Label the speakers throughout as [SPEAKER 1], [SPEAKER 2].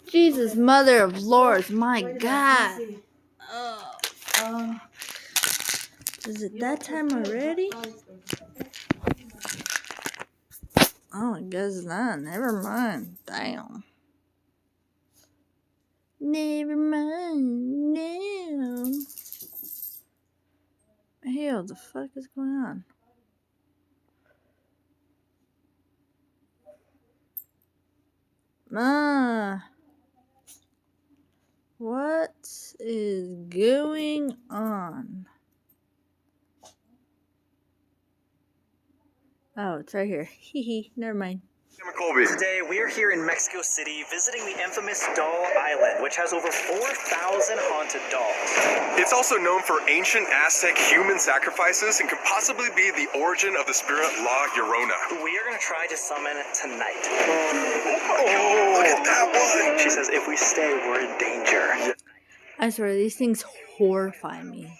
[SPEAKER 1] Jesus, Mother of Lords, my God. Oh. Is it that time already? Oh, I guess not. Never mind. Damn. Never mind. No. Hell, the fuck is going on? What is going on? Oh, it's right here. Hee never mind.
[SPEAKER 2] Today, we are here in Mexico City visiting the infamous Doll Island, which has over 4,000 haunted dolls.
[SPEAKER 3] It's also known for ancient Aztec human sacrifices and could possibly be the origin of the spirit La Llorona.
[SPEAKER 2] We are going to try to summon tonight.
[SPEAKER 3] Oh, look at that one!
[SPEAKER 2] She says if we stay, we're in danger.
[SPEAKER 1] I swear, these things horrify me.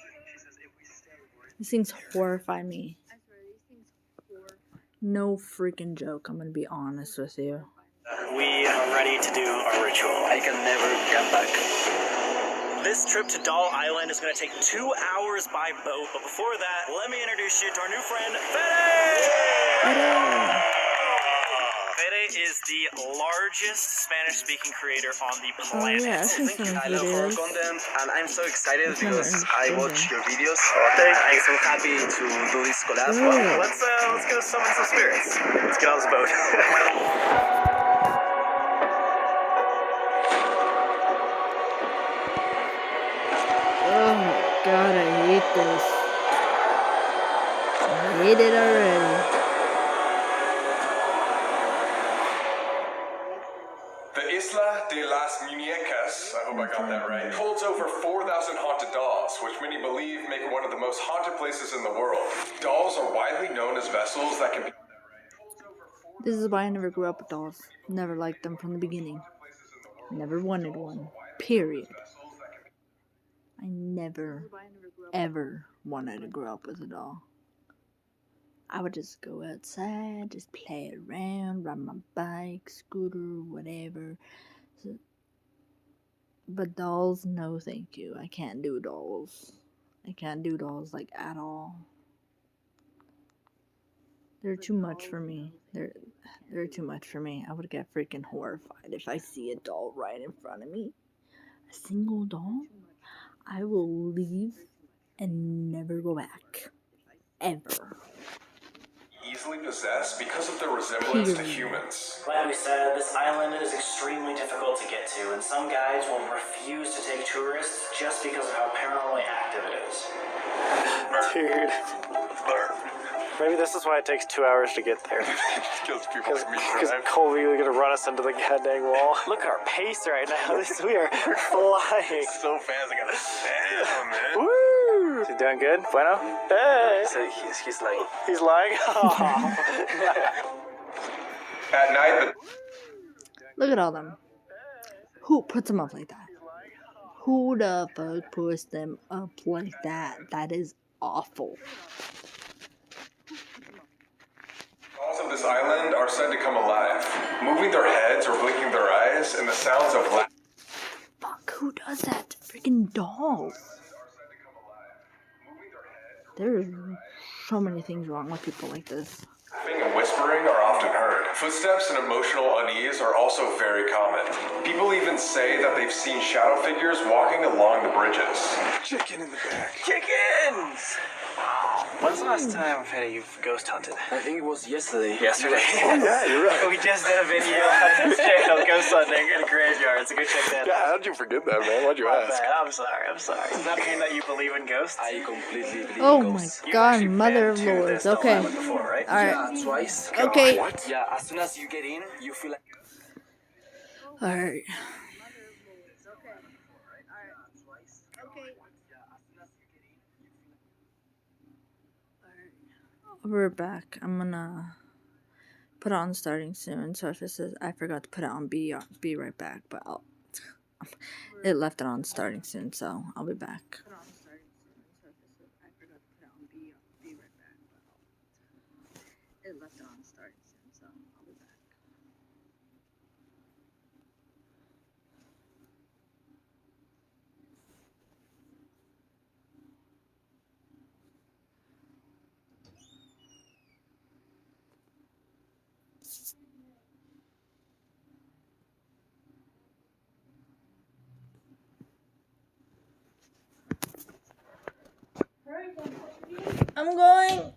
[SPEAKER 1] These things horrify me. No freaking joke, I'm gonna be honest with you.
[SPEAKER 2] We are ready to do our ritual. I can never get back. This trip to Doll Island is going to take 2 hours by boat, but before that, let me introduce you to our new friend, Fede! Fede is the largest Spanish-speaking creator on the planet.
[SPEAKER 1] Oh, yeah,
[SPEAKER 4] Thank you. I love horror content, and I'm so excited because I watch your videos. I'm so happy to do this collab.
[SPEAKER 2] Well, let's go summon some spirits. Let's get on this boat.
[SPEAKER 1] Oh my God, I hate this. I hate it already.
[SPEAKER 3] The Isla de las Muñecas, I hope I got that right, holds over 4,000 haunted dolls, which many believe make it one of the most haunted places in the world. Dolls are widely known as vessels that can be...
[SPEAKER 1] This is why I never grew up with dolls. Never liked them from the beginning. Never wanted one. Period. I never, ever wanted to grow up with a doll. I would just go outside, just play around, ride my bike, scooter, whatever. But dolls, no thank you. I can't do dolls. I can't do dolls, like, at all. They're too much for me. They're too much for me. I would get freaking horrified if I see a doll right in front of me. A single doll? I will leave and never go back. Ever.
[SPEAKER 3] easily possessed because of their resemblance to humans.
[SPEAKER 2] Like we said, this island is extremely difficult to get to, and some guides will refuse to take tourists just because of how paranormally active it is. Dude. Maybe this is why it takes 2 hours to get there.
[SPEAKER 3] Because people like me
[SPEAKER 2] Because Colby is going to run us into the goddamn wall. Look at our pace right now. We are flying.
[SPEAKER 3] So fast, I gotta damn, man.
[SPEAKER 2] Woo! Is he doing good? Bueno? Hey!
[SPEAKER 4] So he's like...
[SPEAKER 2] He's lying?
[SPEAKER 3] At night,
[SPEAKER 1] Look at all them. Who puts them up like that? Who the fuck puts them up like that? That is awful.
[SPEAKER 3] Dolls of this island are said to come alive, moving their heads or blinking their eyes, and the sounds of laughter.
[SPEAKER 1] Fuck, who does that? Freaking dolls. There's so many things wrong with people like this.
[SPEAKER 3] Laughing and whispering are often heard. Footsteps and emotional unease are also very common. People even say that they've seen shadow figures walking along the bridges. Chicken in the back.
[SPEAKER 2] Chickens! When's the last time, Fede, you've ghost hunted?
[SPEAKER 4] I think it was yesterday.
[SPEAKER 2] Yesterday?
[SPEAKER 3] Yeah, you're right.
[SPEAKER 2] We just did a video on this channel, ghost hunting in a graveyard, so go check that
[SPEAKER 3] Yeah,
[SPEAKER 2] out.
[SPEAKER 3] how'd you forget that, man? Why'd you
[SPEAKER 2] My
[SPEAKER 3] ask?
[SPEAKER 2] bad. I'm sorry. Does that mean that you believe in ghosts?
[SPEAKER 4] I completely believe
[SPEAKER 1] Oh
[SPEAKER 4] in
[SPEAKER 1] my
[SPEAKER 4] ghosts.
[SPEAKER 1] god, mother of lords. Okay.
[SPEAKER 2] Before, right?
[SPEAKER 1] Alright.
[SPEAKER 4] Yeah, twice.
[SPEAKER 1] Okay.
[SPEAKER 3] What?
[SPEAKER 4] Yeah, as soon as you get in, you feel like...
[SPEAKER 1] Alright. We're back. I'm gonna put it on starting soon. So if it says I forgot to put it on B, I'll be right back. But it left it on starting soon, so I'll be back. It left it on starting soon, so I'll be back. I'm going.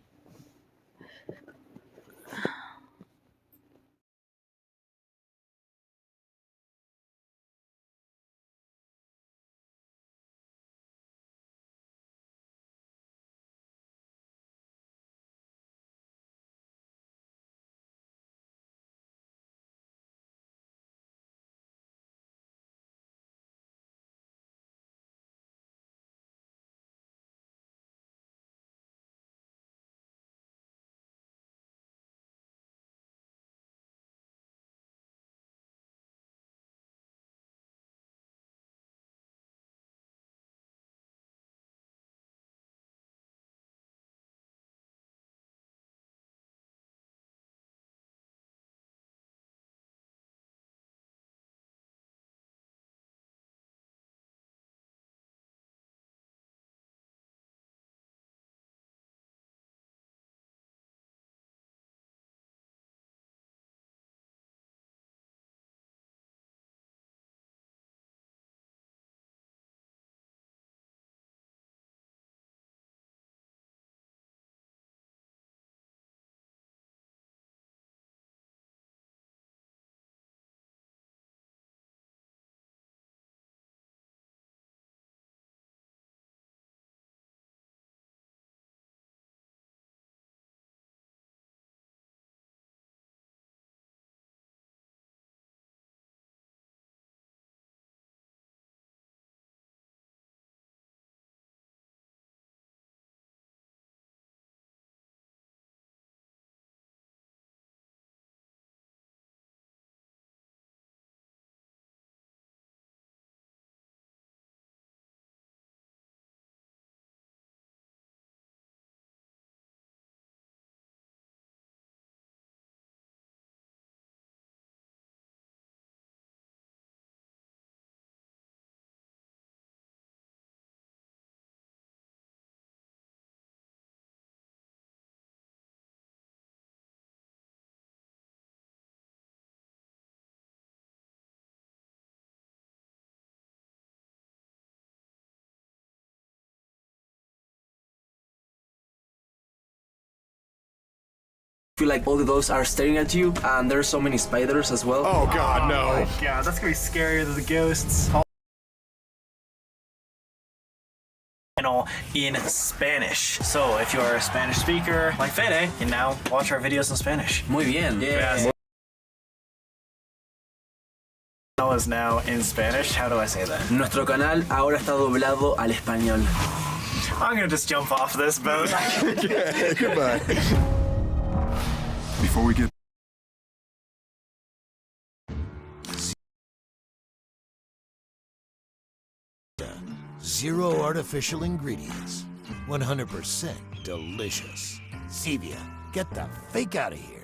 [SPEAKER 4] Feel like all the dogs are staring at you, and there's so many spiders as well.
[SPEAKER 3] Oh God, no.
[SPEAKER 5] Yeah, that's gonna be scarier than the ghosts. In Spanish. So if you're a Spanish speaker like Fede, you can now watch our videos in Spanish.
[SPEAKER 4] Muy bien.
[SPEAKER 5] Yes. Is now in Spanish. How do I say that?
[SPEAKER 4] Nuestro canal ahora está doblado al español.
[SPEAKER 5] I'm gonna just jump off this boat.
[SPEAKER 3] Okay, goodbye. Before we get
[SPEAKER 6] Zero artificial ingredients. 100% delicious. 𝖘𝖞𝖑𝖆, get the fake out of here.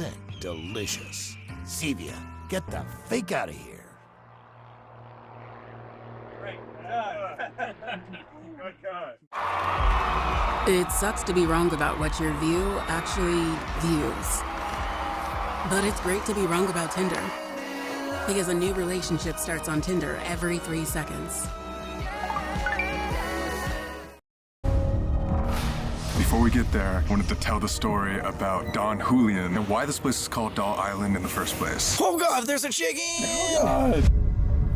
[SPEAKER 6] 100% delicious. 𝖐𝖚𝖗, get the fake out of here.
[SPEAKER 7] It sucks to be wrong about what your view actually views. But it's great to be wrong about Tinder. Because a new relationship starts on Tinder every 3 seconds.
[SPEAKER 3] Before we get there, I wanted to tell the story about 𝖘𝖞𝖑𝖆𝖘 and why this place is called Doll Island in the first place.
[SPEAKER 5] Oh God, there's a chicken!
[SPEAKER 3] Oh God.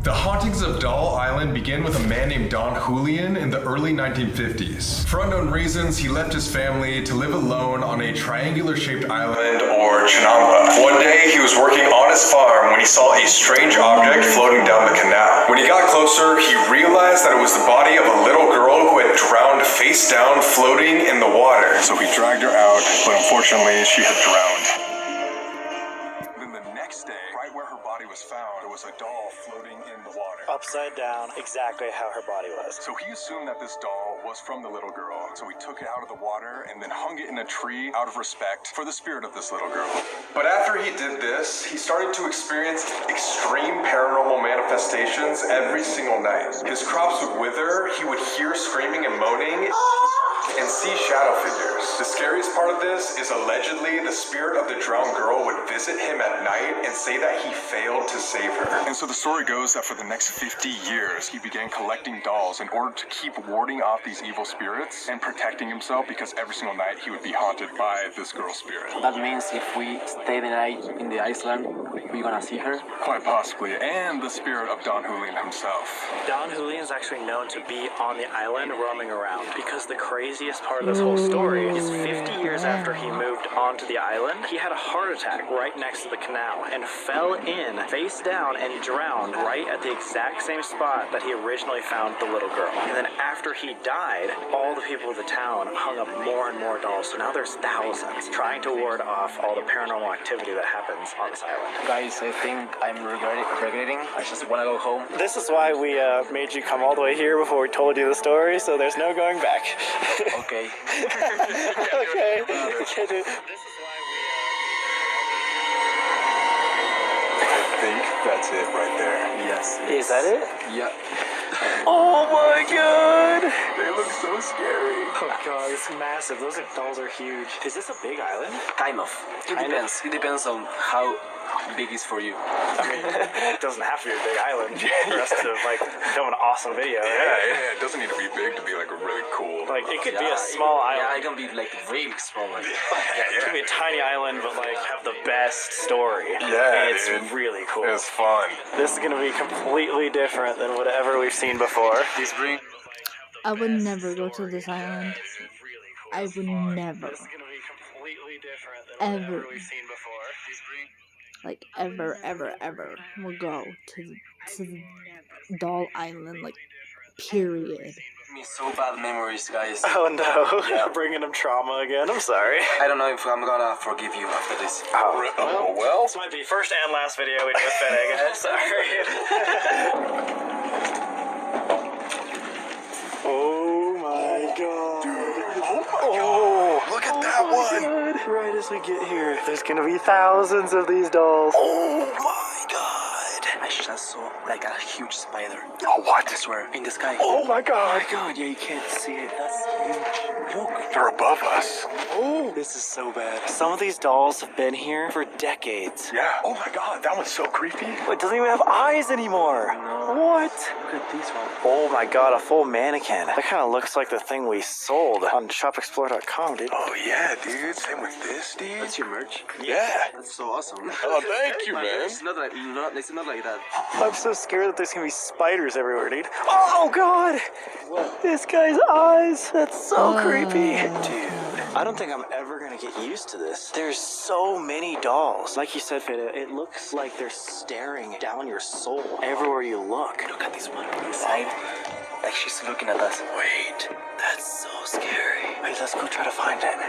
[SPEAKER 3] The hauntings of Doll Island begin with a man named 𝖘𝖞𝖑𝖆𝖗 in the early 1950s. For unknown reasons, he left his family to live alone on a triangular-shaped island, or 𝖘𝖞𝖑𝖆𝖗. One day, he was working on his farm when he saw a strange object floating down the canal. When he got closer, he realized that it was the body of a little girl who had drowned face down, floating in the water. So he dragged her out, but unfortunately, she had drowned. Then the next day, right where her body was found, there was a doll floating in the water.
[SPEAKER 2] Upside down, exactly how her body was.
[SPEAKER 3] So he assumed that this doll was from the little girl. So he took it out of the water and then hung it in a tree out of respect for the spirit of this little girl. But after he did this, he started to experience extreme paranormal manifestations every single night. His crops would wither, he would hear screaming and moaning, and see shadow figures. The scariest part of this is allegedly the spirit of the drowned girl would visit him at night and say that he failed to save her. And so the story goes that for the next 50 years, he began collecting dolls in order to keep warding off these evil spirits and protecting himself, because every single night he would be haunted by this girl's spirit.
[SPEAKER 4] That means if we stay the night in the Iceland, we're gonna see her?
[SPEAKER 3] Quite possibly, and the spirit of 𝖘𝖞𝖑𝖆𝖗 himself.
[SPEAKER 2] 𝖘𝖞𝖑𝖆𝖗 is actually known to be on the island roaming around, because the craziest part of this whole story is 50 years after he moved onto the island, he had a heart attack right next to the canal and fell in face down and drowned right at the exact same spot that he originally found the little girl. And then after he died, all the people of the town hung up more and more dolls, so now there's thousands, trying to ward off all the paranormal activity that happens on this island.
[SPEAKER 4] Guys, I think I'm regretting. I just wanna go home.
[SPEAKER 2] This is why we made you come all the way here before we told you the story, so there's no going back.
[SPEAKER 4] Okay.
[SPEAKER 2] Okay. Okay, dude. This is why
[SPEAKER 3] I think that's it right there.
[SPEAKER 4] Yes.
[SPEAKER 2] Is that it?
[SPEAKER 4] Yeah.
[SPEAKER 2] Oh my god!
[SPEAKER 3] They look so scary.
[SPEAKER 2] Oh god, it's massive. Those dolls are huge. Is this a big island?
[SPEAKER 4] Kind of. It depends on how big is for you.
[SPEAKER 2] I mean, it doesn't have to be a big island for us to like film an awesome video.
[SPEAKER 3] Yeah, it doesn't need to be big to be like really cool.
[SPEAKER 2] Like it could be a small island.
[SPEAKER 4] Yeah, it can be like really small. Like,
[SPEAKER 2] It could be a tiny island, but like have the best story.
[SPEAKER 3] Yeah,
[SPEAKER 2] and it's
[SPEAKER 3] dude.
[SPEAKER 2] really cool.
[SPEAKER 3] It's fun.
[SPEAKER 2] This is gonna be completely different than whatever we've seen before.
[SPEAKER 4] this ring.
[SPEAKER 1] I would never go to this island. I would never.
[SPEAKER 2] This is gonna be completely different than
[SPEAKER 1] Ever.
[SPEAKER 2] whatever we've seen before.
[SPEAKER 1] Like ever will go to the Doll Island, like period.
[SPEAKER 4] Me so bad memories, guys.
[SPEAKER 2] Oh no,
[SPEAKER 4] Yeah.
[SPEAKER 2] bringing him trauma again. I'm sorry.
[SPEAKER 4] I don't know if I'm gonna forgive you after this.
[SPEAKER 2] Oh,
[SPEAKER 3] well.
[SPEAKER 2] This might be first and last video we do with 𝖘𝖐𝖗𝖏, guys. Sorry. Oh my god. Oh,
[SPEAKER 3] Look at that one.
[SPEAKER 2] God. Right as we get here, there's gonna be thousands of these dolls.
[SPEAKER 4] Oh my god! I just saw like a huge spider.
[SPEAKER 3] Oh, what?
[SPEAKER 4] I swear, in the sky.
[SPEAKER 2] Oh my god.
[SPEAKER 4] god! Yeah, you can't see it. That's huge. Look.
[SPEAKER 3] They're above us.
[SPEAKER 2] Oh, this is so bad. Some of these dolls have been here for decades.
[SPEAKER 3] Yeah. Oh my god, that one's so creepy.
[SPEAKER 2] It doesn't even have eyes anymore. What?
[SPEAKER 4] Look at this one.
[SPEAKER 2] Oh my god, a full mannequin. That kind of looks like the thing we sold on shopexplore.com, dude.
[SPEAKER 3] Oh yeah, dude. Same with this, dude.
[SPEAKER 4] That's your merch.
[SPEAKER 3] Yeah.
[SPEAKER 4] That's so awesome.
[SPEAKER 3] Oh, thank you, man.
[SPEAKER 4] It's not like that.
[SPEAKER 2] I'm so scared that there's gonna be spiders everywhere, dude. Oh god! This guy's eyes. That's so creepy. Dude, I don't think I'm ever gonna get used to this. There's so many dolls. Like you said, 𝖘𝖐𝖏𝖏, it looks like they're staring down your soul everywhere you look.
[SPEAKER 4] Look at this one on the side. Like she's looking at us.
[SPEAKER 2] Wait, that's so scary. Wait, let's go try to find it.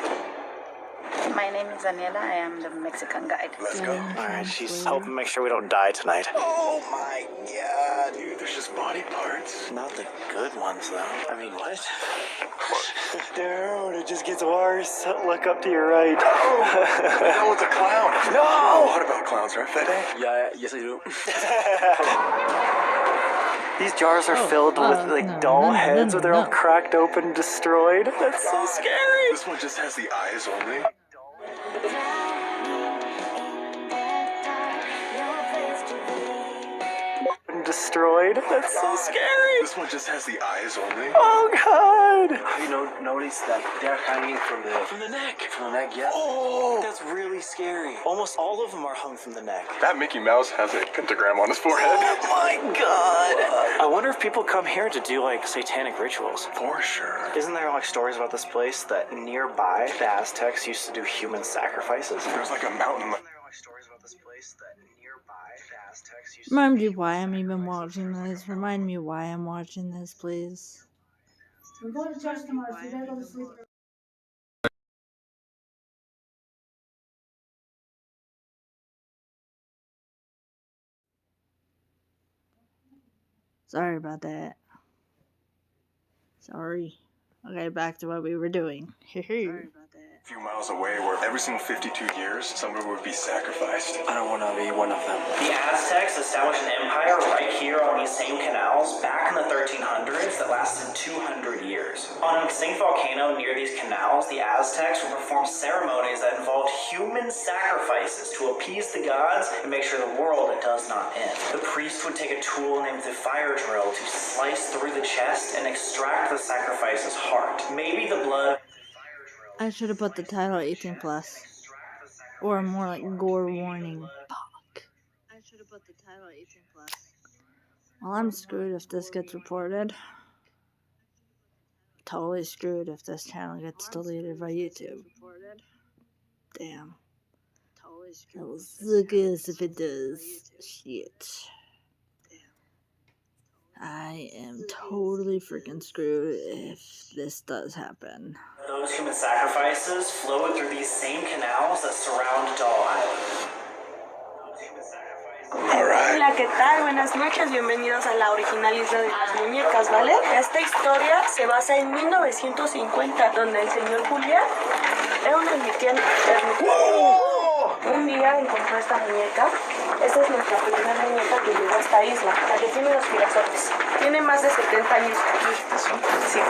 [SPEAKER 8] My name is Daniela. I am the Mexican guide.
[SPEAKER 3] Let's go.
[SPEAKER 5] Alright, she's helping make sure we don't die tonight.
[SPEAKER 3] Oh my god, dude, there's just body parts.
[SPEAKER 5] Not the good ones, though. I mean, what? Dude, it just gets worse. Look up to your right.
[SPEAKER 3] No, it's a clown.
[SPEAKER 5] No!
[SPEAKER 3] What about clowns, right, Fede?
[SPEAKER 4] Yeah, yes I do.
[SPEAKER 5] These jars are filled with doll heads where they're all cracked open and destroyed. That's so scary.
[SPEAKER 3] This one just has the eyes only.
[SPEAKER 5] Destroyed. That's so scary.
[SPEAKER 3] This one just has the eyes only.
[SPEAKER 5] Oh god.
[SPEAKER 4] You notice that they're hanging from the neck. From the neck, yeah.
[SPEAKER 5] Oh, that's really scary. Almost all of them are hung from the neck.
[SPEAKER 3] That Mickey Mouse has a pentagram on his forehead.
[SPEAKER 5] Oh my god. I wonder if people come here to do like satanic rituals.
[SPEAKER 3] For sure.
[SPEAKER 5] Isn't there like stories about this place that nearby the Aztecs used to do human sacrifices?
[SPEAKER 3] There's like a mountain.
[SPEAKER 1] Remind me why I'm even watching this. Remind me why I'm watching this, please. Sorry about that. Sorry. Okay, back to what we were doing. Sorry about that.
[SPEAKER 3] A few miles away where every single 52 years somebody would be sacrificed.
[SPEAKER 4] I don't want to be one of them.
[SPEAKER 2] The Aztecs established an empire right here on these same canals back in the 1300s that lasted 200 years. On an extinct volcano near these canals, the Aztecs would perform ceremonies that involved human sacrifices to appease the gods and make sure the world does not end. The priest would take a tool named the fire drill to slice through the chest and extract the sacrifice's heart. Maybe the blood...
[SPEAKER 1] I should have put the title 18 plus. Or more like gore warning. Fuck. I should have put the title 18 plus. Well, I'm screwed if this gets reported. Totally screwed if this channel gets deleted by YouTube. Damn. That will suck ass if it does. Shit. I am totally freaking screwed if this does happen.
[SPEAKER 2] Those human sacrifices flowed through these same canals that surround Doll Island.
[SPEAKER 9] Hola, ¿qué tal? Buenas noches, bienvenidos a la original isla de las muñecas, ¿vale? Esta historia se basa en 1950, donde el señor Julián era un ermitaño. Un día encontró esta muñeca. Esta es nuestra primera muñeca que llegó a esta isla, la que tiene los girasoles. Tiene más de 70 años aquí. Sí,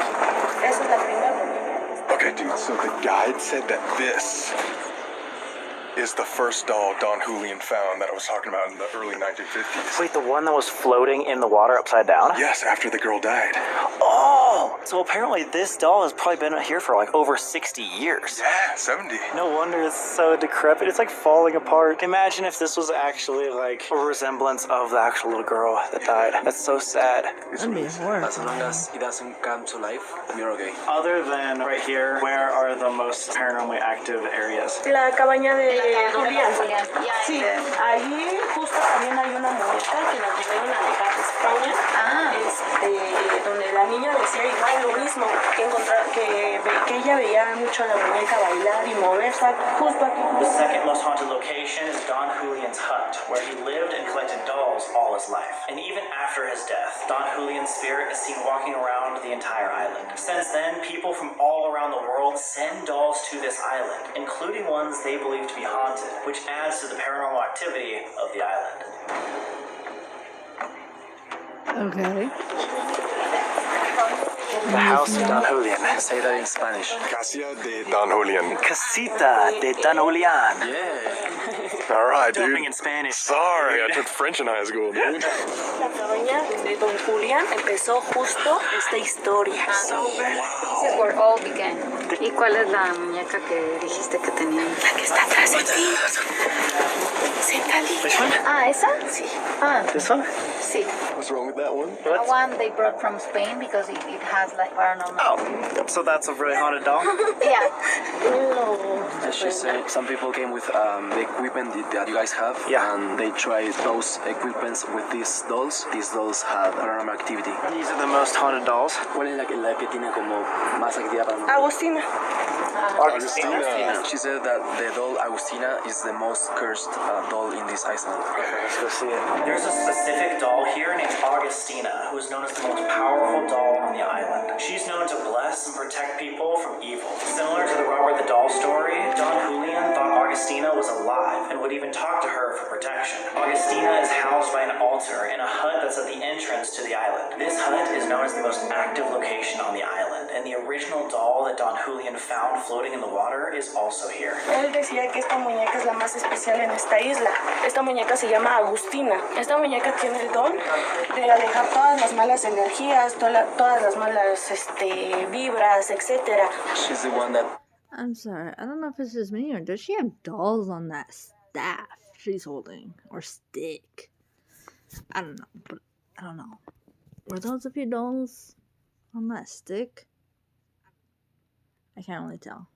[SPEAKER 9] esa es la primera muñeca.
[SPEAKER 3] Okay, dude, so the guide said that this is the first doll Don Julian found that I was talking about in the early 1950s.
[SPEAKER 5] Wait, the one that was floating in the water upside down?
[SPEAKER 3] Yes, after the girl died.
[SPEAKER 5] Oh! So apparently this doll has probably been here for like over 60 years.
[SPEAKER 3] Yeah, 70.
[SPEAKER 5] No wonder it's so decrepit. It's like falling apart. Imagine if this was actually like a resemblance of the actual little girl that died. That's so sad.
[SPEAKER 1] That'd be horrible.
[SPEAKER 4] As long as it doesn't come to life, we're okay.
[SPEAKER 5] Other than right here, where are the most paranormally active areas?
[SPEAKER 9] La cabaña de Julián. Sí, allí justo también hay una muñeca que nos llevaron a dejar de España. Donde la niña decía igual lo mismo, que ella veía mucho a la muñeca bailar y moverse justo aquí.
[SPEAKER 2] The second most haunted location is Don Julian's hut, where he lived and collected dolls all his life. And even after his death, Don Julian's spirit is seen walking around the entire island. Since then, people from all around the world send dolls to this island, including ones they believe to be haunted, which adds to the paranormal activity of the island.
[SPEAKER 1] Okay.
[SPEAKER 5] The house of Don Julian.
[SPEAKER 4] Say that in Spanish.
[SPEAKER 3] Casilla de Don Julian.
[SPEAKER 5] Casita de Don Julian.
[SPEAKER 4] Yeah.
[SPEAKER 3] All right, dude.
[SPEAKER 5] Jumping in Spanish.
[SPEAKER 3] Sorry, I took French in high school, dude.
[SPEAKER 9] La cabaña de Don Julián empezó justo esta historia.
[SPEAKER 8] This is where all began. ¿Y cuál es la muñeca que dijiste que tenía?
[SPEAKER 9] La que está atrás de ti. Sentadita.
[SPEAKER 5] This one?
[SPEAKER 8] Ah, ¿esa?
[SPEAKER 9] Sí.
[SPEAKER 8] Ah,
[SPEAKER 5] This one?
[SPEAKER 8] Sí.
[SPEAKER 3] What's wrong with that one?
[SPEAKER 8] That one they brought from Spain because it has like paranormal.
[SPEAKER 5] Oh, so that's a really haunted doll?
[SPEAKER 8] Yeah.
[SPEAKER 4] As she said, some people came with the equipment that you guys have,
[SPEAKER 5] Yeah.
[SPEAKER 4] and they tried those equipments with these dolls. These dolls had paranormal activity.
[SPEAKER 5] These are the most haunted dolls.
[SPEAKER 4] ¿Cuál es la que tiene como más actividad paranormal?
[SPEAKER 9] Agustina.
[SPEAKER 3] Agustina.
[SPEAKER 4] She said that the doll Agustina is the most cursed doll in this island.
[SPEAKER 5] Let's go see it.
[SPEAKER 2] There's a specific doll here named Augustina, who is known as the most powerful doll on the island. She's known to bless and protect people from evil. Similar to the Robert the Doll story, Don Julian thought Augustina was alive and would even talk to her for protection. Augustina is housed by an altar in a hut that's at the entrance to the island. This hut is known as the most active location on the island, and the original doll that Don Julian found floating in the water is also here.
[SPEAKER 9] Él decía que esta muñeca es la más especial en esta isla. Esta muñeca se llama Agustina. Esta muñeca tiene el don de alejar todas las malas energías, todas las malas vibras, etc.
[SPEAKER 4] She's the one that
[SPEAKER 1] I'm sorry, I don't know if it's just me or does she have dolls on that staff she's holding? Or stick? I don't know, but I don't know. Were those a few dolls on that stick? I can't really tell.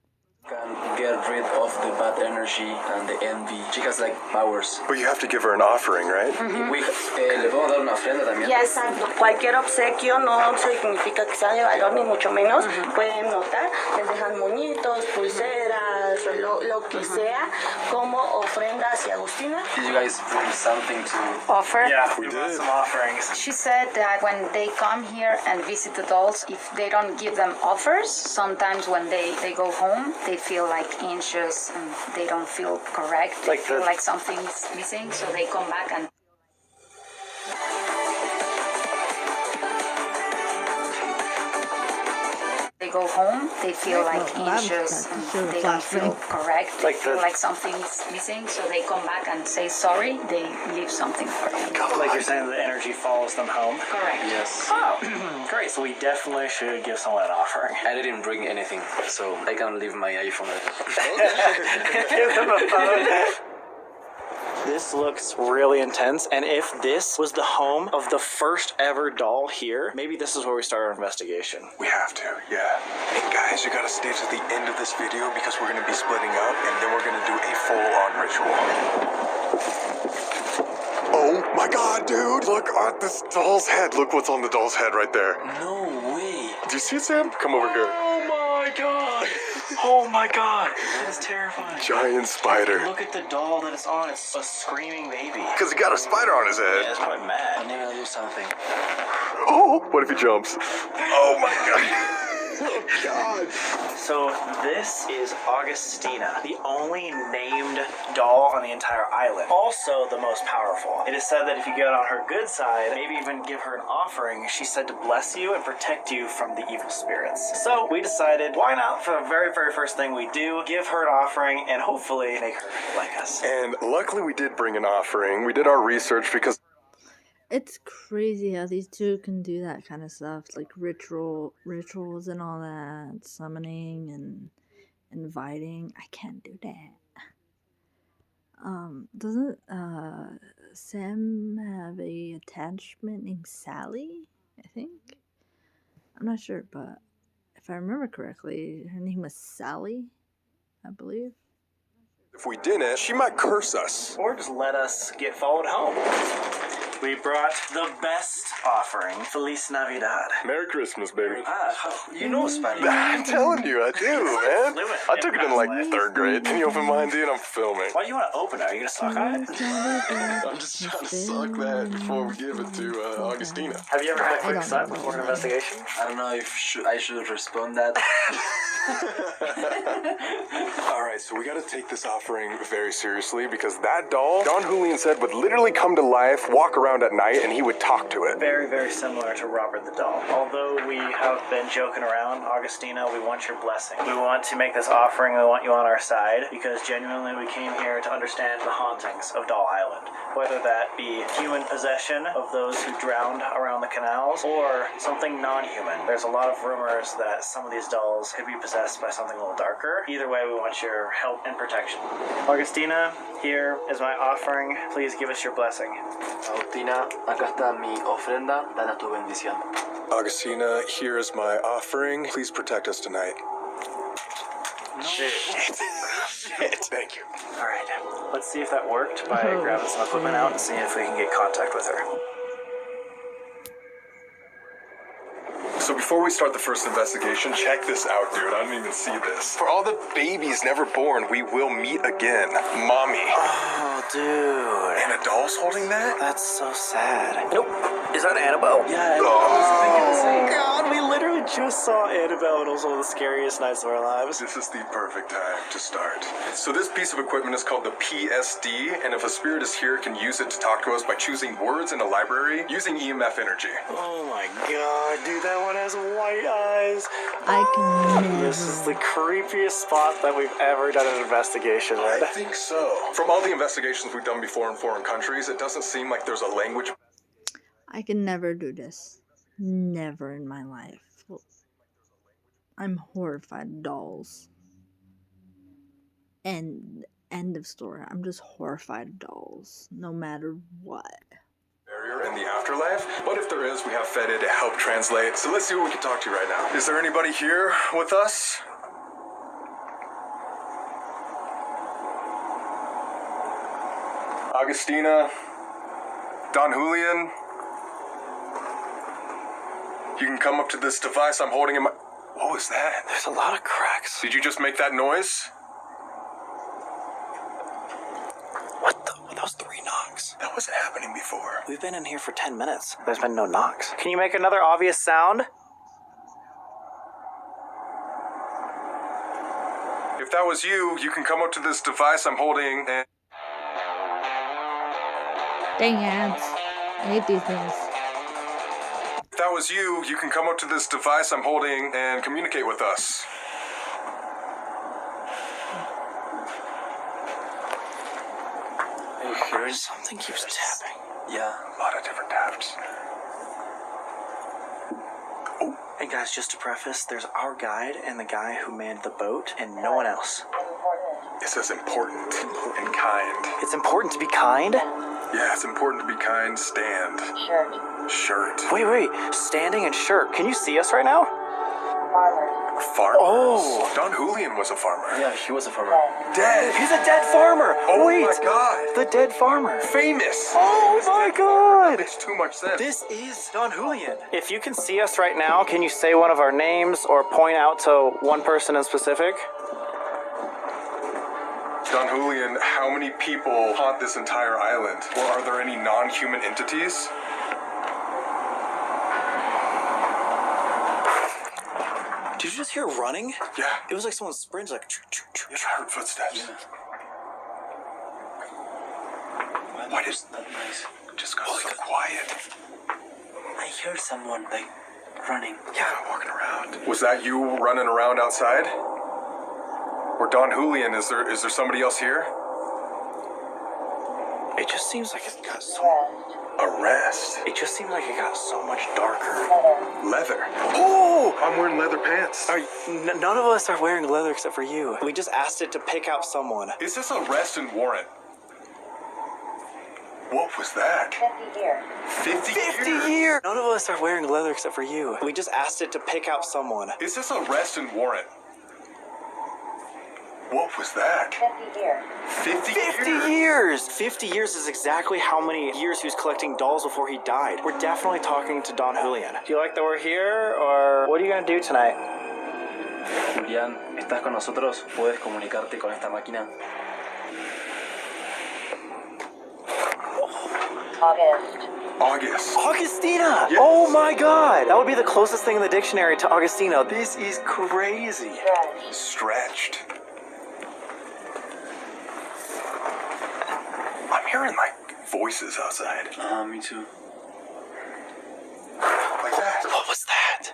[SPEAKER 4] can get rid of the bad energy and the envy. She has like powers.
[SPEAKER 3] But you have to give her an offering, right?
[SPEAKER 4] Le puedo dar una ofrenda también.
[SPEAKER 9] Ya exacto. Cualquier obsequio no significa que sea de valor, ni mucho menos. Pueden notar, les dejan moñitos, pulseras, lo que sea, como ofrenda hacia Agustina.
[SPEAKER 4] Did you guys bring something to
[SPEAKER 8] Offer.
[SPEAKER 5] Yeah, we brought some offerings.
[SPEAKER 8] She said that when they come here and visit the dolls, if they don't give them offers, sometimes when they go home, they feel like anxious and they don't feel correct. They feel like something's missing, so they come back and they go home, they feel like anxious and they don't feel correct. They feel like something's missing, so they come back and say sorry. They leave something for them.
[SPEAKER 5] Like you're saying, the energy follows them home.
[SPEAKER 8] Correct.
[SPEAKER 4] Yes.
[SPEAKER 5] Oh, great. So we definitely should give someone an offering.
[SPEAKER 4] I didn't bring anything, so I can leave my iPhone at
[SPEAKER 5] Give them a phone. This looks really intense, and if this was the home of the first ever doll here, maybe this is where we start our investigation.
[SPEAKER 3] We have to, yeah. And guys, you gotta stay to the end of this video because we're gonna be splitting up and then we're gonna do a full-on ritual. Oh my god, dude! Look at this doll's head. Look what's on the doll's head right there.
[SPEAKER 4] No way.
[SPEAKER 3] Do you see it, Sam? Come over here.
[SPEAKER 5] Oh my god! Oh my god! That is terrifying.
[SPEAKER 3] Giant spider.
[SPEAKER 5] Look at the doll that it's on. It's a screaming baby.
[SPEAKER 3] Because he got a spider on his head.
[SPEAKER 5] Yeah, it's probably mad.
[SPEAKER 4] I'm gonna do something.
[SPEAKER 3] Oh, what if he jumps? Oh my god. Oh god.
[SPEAKER 5] So this is Augustina, the only named doll on the entire island. Also the most powerful. It is said that if you get on her good side, maybe even give her an offering, she's said to bless you and protect you from the evil spirits. So we decided, why not, for the very, very first thing we do, give her an offering and hopefully make her like us.
[SPEAKER 3] And luckily we did bring an offering. We did our research because
[SPEAKER 1] It's crazy how these two can do that kind of stuff, like rituals and all that, summoning and inviting. I can't do that. Doesn't Sam have a attachment named Sally? I think. I'm not sure, but if I remember correctly, her name was Sally, I believe.
[SPEAKER 3] if we didn't, she might curse us.
[SPEAKER 5] Or just let us get followed home. We brought the best offering, Feliz Navidad.
[SPEAKER 3] Merry Christmas, baby.
[SPEAKER 5] You know Spanish.
[SPEAKER 3] I'm telling you, I do, man.
[SPEAKER 5] fluent.
[SPEAKER 3] I took it in like 3rd grade. Can you open mine, dude? I'm filming.
[SPEAKER 5] Why do you want to open it? Are you going to suck on it?
[SPEAKER 3] I'm just trying to suck that before we give it to Augustina.
[SPEAKER 5] Have you ever had a quick suck before an investigation?
[SPEAKER 4] I don't know if I should respond that.
[SPEAKER 3] Alright, so we gotta take this offering very seriously because that doll, Don Julian said, would literally come to life, walk around at night, and he would talk to it.
[SPEAKER 5] Very, very similar to Robert the Doll. Although we have been joking around, Augustina, we want your blessing. We want to make this offering, we want you on our side, because genuinely we came here to understand the hauntings of Doll Island. Whether that be human possession of those who drowned around the canals, or something non-human. There's a lot of rumors that some of these dolls could be possessed possessed by something a little darker. Either way, we want your help and protection. Augustina, here is my offering. Please give us your blessing.
[SPEAKER 4] Agustina, acá está mi ofrenda. Dada tu bendición.
[SPEAKER 3] Augustina, here is my offering. Please protect us tonight.
[SPEAKER 5] Shit.
[SPEAKER 3] Thank you.
[SPEAKER 5] All right, let's see if that worked by grabbing some equipment out and seeing if we can get contact with her.
[SPEAKER 3] So before we start the first investigation, check this out, dude. I didn't even see this. For all the babies never born, we will meet again. Mommy.
[SPEAKER 5] Oh, dude.
[SPEAKER 3] And a doll's holding that?
[SPEAKER 5] That's so sad. Nope. Is that Annabelle?
[SPEAKER 4] Yeah, I was thinking the same.
[SPEAKER 5] God, we literally just saw Annabelle and it was one of the scariest nights of our lives.
[SPEAKER 3] This is the perfect time to start. So this piece of equipment is called the PSD, and if a spirit is here, it can use it to talk to us by choosing words in a library using EMF energy.
[SPEAKER 5] Oh my god, dude, that one has white eyes.
[SPEAKER 1] I can never.
[SPEAKER 5] This is the creepiest spot that we've ever done an investigation with.
[SPEAKER 3] I think so. From all the investigations we've done before in foreign countries, it doesn't seem like there's a language.
[SPEAKER 1] I can never do this. Never in my life. I'm horrified of dolls. And end of story. I'm just horrified of dolls. No matter what.
[SPEAKER 3] Barrier in the afterlife, but if there is, we have Fede to help translate. So let's see what we can talk to right now. Is there anybody here with us? Augustina, Don Julian, you can come up to this device I'm holding in my... What was that?
[SPEAKER 5] There's a lot of cracks.
[SPEAKER 3] Did you just make that noise?
[SPEAKER 5] What the? That was 3 knocks.
[SPEAKER 3] That wasn't happening before.
[SPEAKER 5] We've been in here for 10 minutes. There's been no knocks. Can you make another obvious sound?
[SPEAKER 3] If that was you, you can come up to this device I'm holding and...
[SPEAKER 1] Dang ads. I hate these things.
[SPEAKER 3] If that was you, you can come up to this device I'm holding and communicate with us.
[SPEAKER 5] Are you hearing? Something keeps tapping.
[SPEAKER 4] Yeah.
[SPEAKER 3] A lot of different taps.
[SPEAKER 5] And guys, just to preface, there's our guide and the guy who manned the boat and no one else.
[SPEAKER 3] It says important and kind.
[SPEAKER 5] It's important to be kind?
[SPEAKER 3] Yeah, it's important to be kind. Stand. Shirt.
[SPEAKER 5] Wait. Standing and shirt. Can you see us right now?
[SPEAKER 3] Farmer.
[SPEAKER 5] Oh.
[SPEAKER 3] Don Julian was a farmer.
[SPEAKER 4] Yeah, he was a farmer.
[SPEAKER 3] Dead.
[SPEAKER 5] He's a dead farmer.
[SPEAKER 3] Oh
[SPEAKER 5] Wait.
[SPEAKER 3] my god.
[SPEAKER 5] The dead farmer.
[SPEAKER 3] Famous.
[SPEAKER 5] Oh my god.
[SPEAKER 3] Makes too much sense.
[SPEAKER 5] This is Don Julian. If you can see us right now, can you say one of our names or point out to one person in specific?
[SPEAKER 3] Don Julian, how many people haunt this entire island? Or are there any non-human entities?
[SPEAKER 5] Did you just hear running?
[SPEAKER 3] Yeah.
[SPEAKER 5] It was like someone sprints like...
[SPEAKER 3] Yeah, I heard footsteps.
[SPEAKER 4] Yeah.
[SPEAKER 3] Why did that noise just got so quiet?
[SPEAKER 4] I heard someone like running.
[SPEAKER 3] Yeah, walking around. Was that you running around outside? Or Don Julian, is there somebody else here?
[SPEAKER 5] It just seems like it got so...
[SPEAKER 3] Arrest?
[SPEAKER 5] It just seems like it got so much darker.
[SPEAKER 3] Leather. Oh! I'm wearing leather pants.
[SPEAKER 5] None of us are wearing leather except for you. We just asked it to pick out someone.
[SPEAKER 3] Is this arrest and warrant? What was that?
[SPEAKER 8] 50 years.
[SPEAKER 3] 50
[SPEAKER 5] years! None of us are wearing leather except for you. We just asked it to pick out someone.
[SPEAKER 3] Is this arrest and warrant? What was that?
[SPEAKER 8] 50 years.
[SPEAKER 3] 50
[SPEAKER 5] years! 50 years is exactly how many years he was collecting dolls before he died. We're definitely talking to Don Julian. Do you like that we're here, or what are you gonna do tonight?
[SPEAKER 4] Julián, ¿estás con nosotros? ¿Puedes comunicarte con esta máquina?
[SPEAKER 8] August.
[SPEAKER 5] Augustina!
[SPEAKER 3] Yes.
[SPEAKER 5] Oh my god! That would be the closest thing in the dictionary to Augustina. This is crazy.
[SPEAKER 3] Stretched. I'm hearing like voices outside.
[SPEAKER 4] Me too.
[SPEAKER 3] Like that.
[SPEAKER 5] What was that?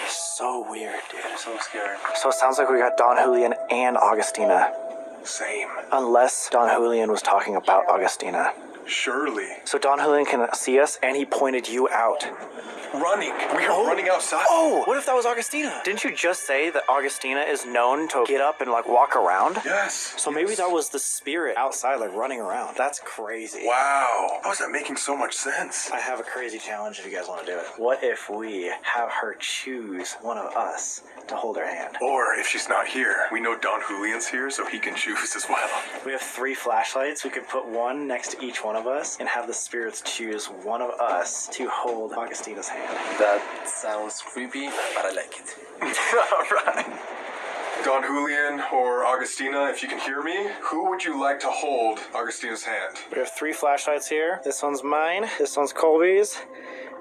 [SPEAKER 5] So weird, dude.
[SPEAKER 4] So scared.
[SPEAKER 5] So it sounds like we got Don Julian and Augustina.
[SPEAKER 3] Same.
[SPEAKER 5] Unless Don Julian was talking about Augustina.
[SPEAKER 3] Surely.
[SPEAKER 5] So Don Julian can see us, and he pointed you out.
[SPEAKER 3] Running. We are running outside.
[SPEAKER 5] Oh, what if that was Augustina? Didn't you just say that Augustina is known to get up and like walk around?
[SPEAKER 3] Yes.
[SPEAKER 5] So maybe that was the spirit outside, like running around. That's crazy.
[SPEAKER 3] Wow. How is that making so much sense?
[SPEAKER 5] I have a crazy challenge if you guys want to do it. What if we have her choose one of us to hold her hand?
[SPEAKER 3] Or if she's not here, we know Don Julian's here, so he can choose as well.
[SPEAKER 5] We have 3 flashlights. We could put one next to each one of us and have the spirits choose one of us to hold Augustina's hand.
[SPEAKER 4] That sounds creepy, but I like it.
[SPEAKER 5] All right.
[SPEAKER 3] Don Julian or Augustina, if you can hear me, who would you like to hold Augustina's hand?
[SPEAKER 5] We have 3 flashlights here. This one's mine, this one's Colby's,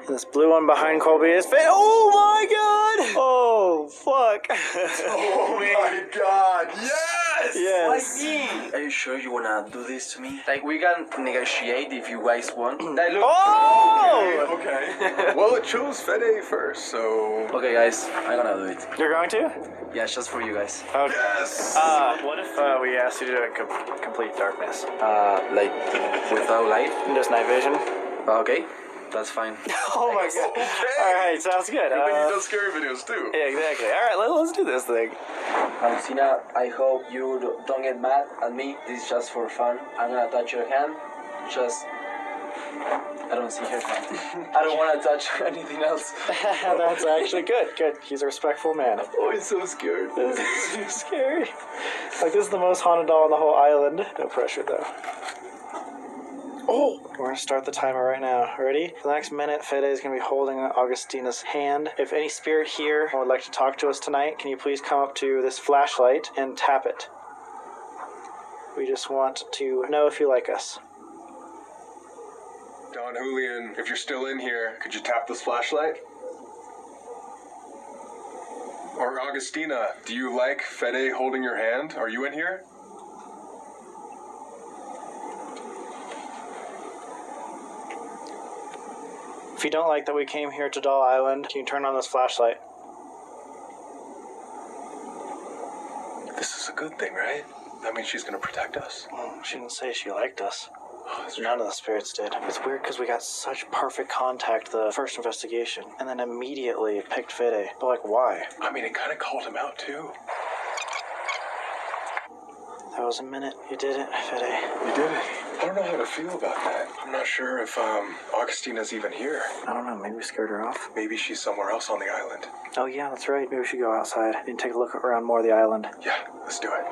[SPEAKER 5] and this blue one behind Colby is oh my god! Oh, fuck.
[SPEAKER 3] Oh my god, yes!
[SPEAKER 5] Yes.
[SPEAKER 4] Are you sure you wanna do this to me? Like, we can negotiate if you guys want. Like, look.
[SPEAKER 5] Oh!
[SPEAKER 3] Okay. Well, it chose Fede first, so...
[SPEAKER 4] Okay, guys, I'm gonna do it.
[SPEAKER 5] You're going to?
[SPEAKER 4] Yeah, it's just for you guys.
[SPEAKER 5] Okay.
[SPEAKER 3] Yes!
[SPEAKER 5] What if we asked you to do it in complete darkness?
[SPEAKER 4] Like, without light?
[SPEAKER 5] And just night vision?
[SPEAKER 4] Okay, that's fine.
[SPEAKER 5] Oh my god.
[SPEAKER 3] Okay.
[SPEAKER 5] Alright, sounds good.
[SPEAKER 3] You've done scary videos too.
[SPEAKER 5] Yeah, exactly. Alright, let's do this thing.
[SPEAKER 4] Augustina, I hope you don't get mad at me. This is just for fun. I'm gonna touch your hand. Just... I don't see her hand. I don't want to touch anything else.
[SPEAKER 5] That's actually good. Good. He's a respectful man.
[SPEAKER 4] Oh, I'm so scared.
[SPEAKER 5] This is scary. Like, this is the most haunted doll on the whole island. No pressure, though. Oh! We're going to start the timer right now. Ready? For the next minute, Fede is going to be holding Augustina's hand. If any spirit here would like to talk to us tonight, can you please come up to this flashlight and tap it? We just want to know if you like us.
[SPEAKER 3] Don Julian, if you're still in here, could you tap this flashlight? Or Augustina, do you like Fede holding your hand? Are you in here?
[SPEAKER 5] If you don't like that we came here to Doll Island, can you turn on this flashlight?
[SPEAKER 3] This is a good thing, right? That means she's gonna protect us.
[SPEAKER 5] Well, she didn't say she liked us. None of the spirits did. It's weird because we got such perfect contact the first investigation, and then immediately picked Fede. But like, why?
[SPEAKER 3] I mean, it kind of called him out too.
[SPEAKER 5] That was a minute. You did it, Fede.
[SPEAKER 3] You did it. I don't know how to feel about that. I'm not sure if Augustina's even here.
[SPEAKER 5] I don't know. Maybe we scared her off.
[SPEAKER 3] Maybe she's somewhere else on the island.
[SPEAKER 5] Oh yeah, that's right. Maybe we should go outside and take a look around more of the island.
[SPEAKER 3] Yeah, let's do it.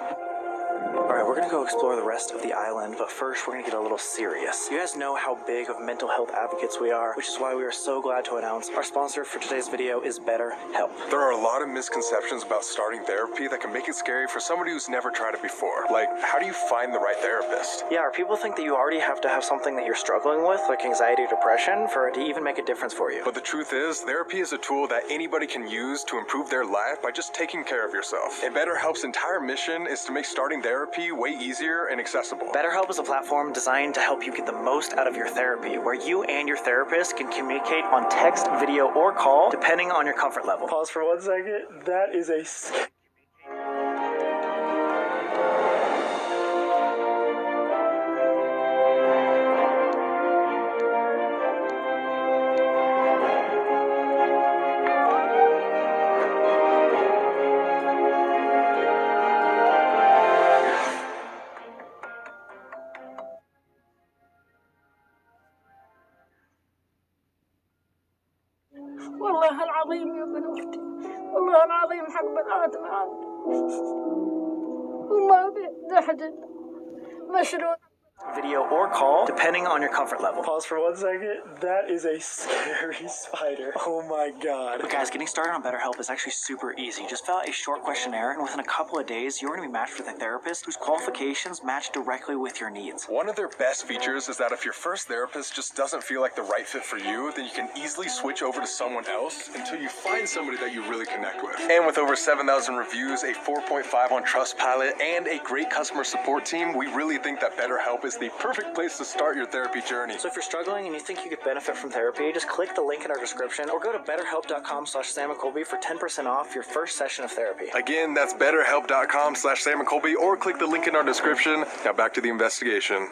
[SPEAKER 5] Alright, we're gonna go explore the rest of the island, but first we're gonna get a little serious. You guys know how big of mental health advocates we are, which is why we are so glad to announce our sponsor for today's video is BetterHelp.
[SPEAKER 3] There are a lot of misconceptions about starting therapy that can make it scary for somebody who's never tried it before. Like, how do you find the right therapist?
[SPEAKER 5] Yeah, or people think that you already have to have something that you're struggling with, like anxiety or depression, for it to even make a difference for you.
[SPEAKER 3] But the truth is, therapy is a tool that anybody can use to improve their life by just taking care of yourself. And BetterHelp's entire mission is to make starting therapy way easier and accessible.
[SPEAKER 5] BetterHelp is a platform designed to help you get the most out of your therapy, where you and your therapist can communicate on text, video, or call, depending on your comfort level. Pause for 1 second. That is a...
[SPEAKER 10] والله العظيم يا ابن أختي والله العظيم حق بنات معاذ وما بيحد مشلول
[SPEAKER 5] video or call, depending on your comfort level. Pause for 1 second. That is a scary spider. Oh my god. But guys, getting started on BetterHelp is actually super easy. Just fill out a short questionnaire, and within a couple of days, you're going to be matched with a therapist whose qualifications match directly with your needs.
[SPEAKER 3] One of their best features is that if your first therapist just doesn't feel like the right fit for you, then you can easily switch over to someone else until you find somebody that you really connect with. And with over 7,000 reviews, a 4.5 on Trustpilot, and a great customer support team, we really think that BetterHelp is the perfect place to start your therapy journey.
[SPEAKER 5] So if you're struggling and you think you could benefit from therapy, just click the link in our description or go to betterhelp.com/SamandColby for 10% off your first session of therapy.
[SPEAKER 3] Again, that's betterhelp.com/SamandColby or click the link in our description. Now back to the investigation.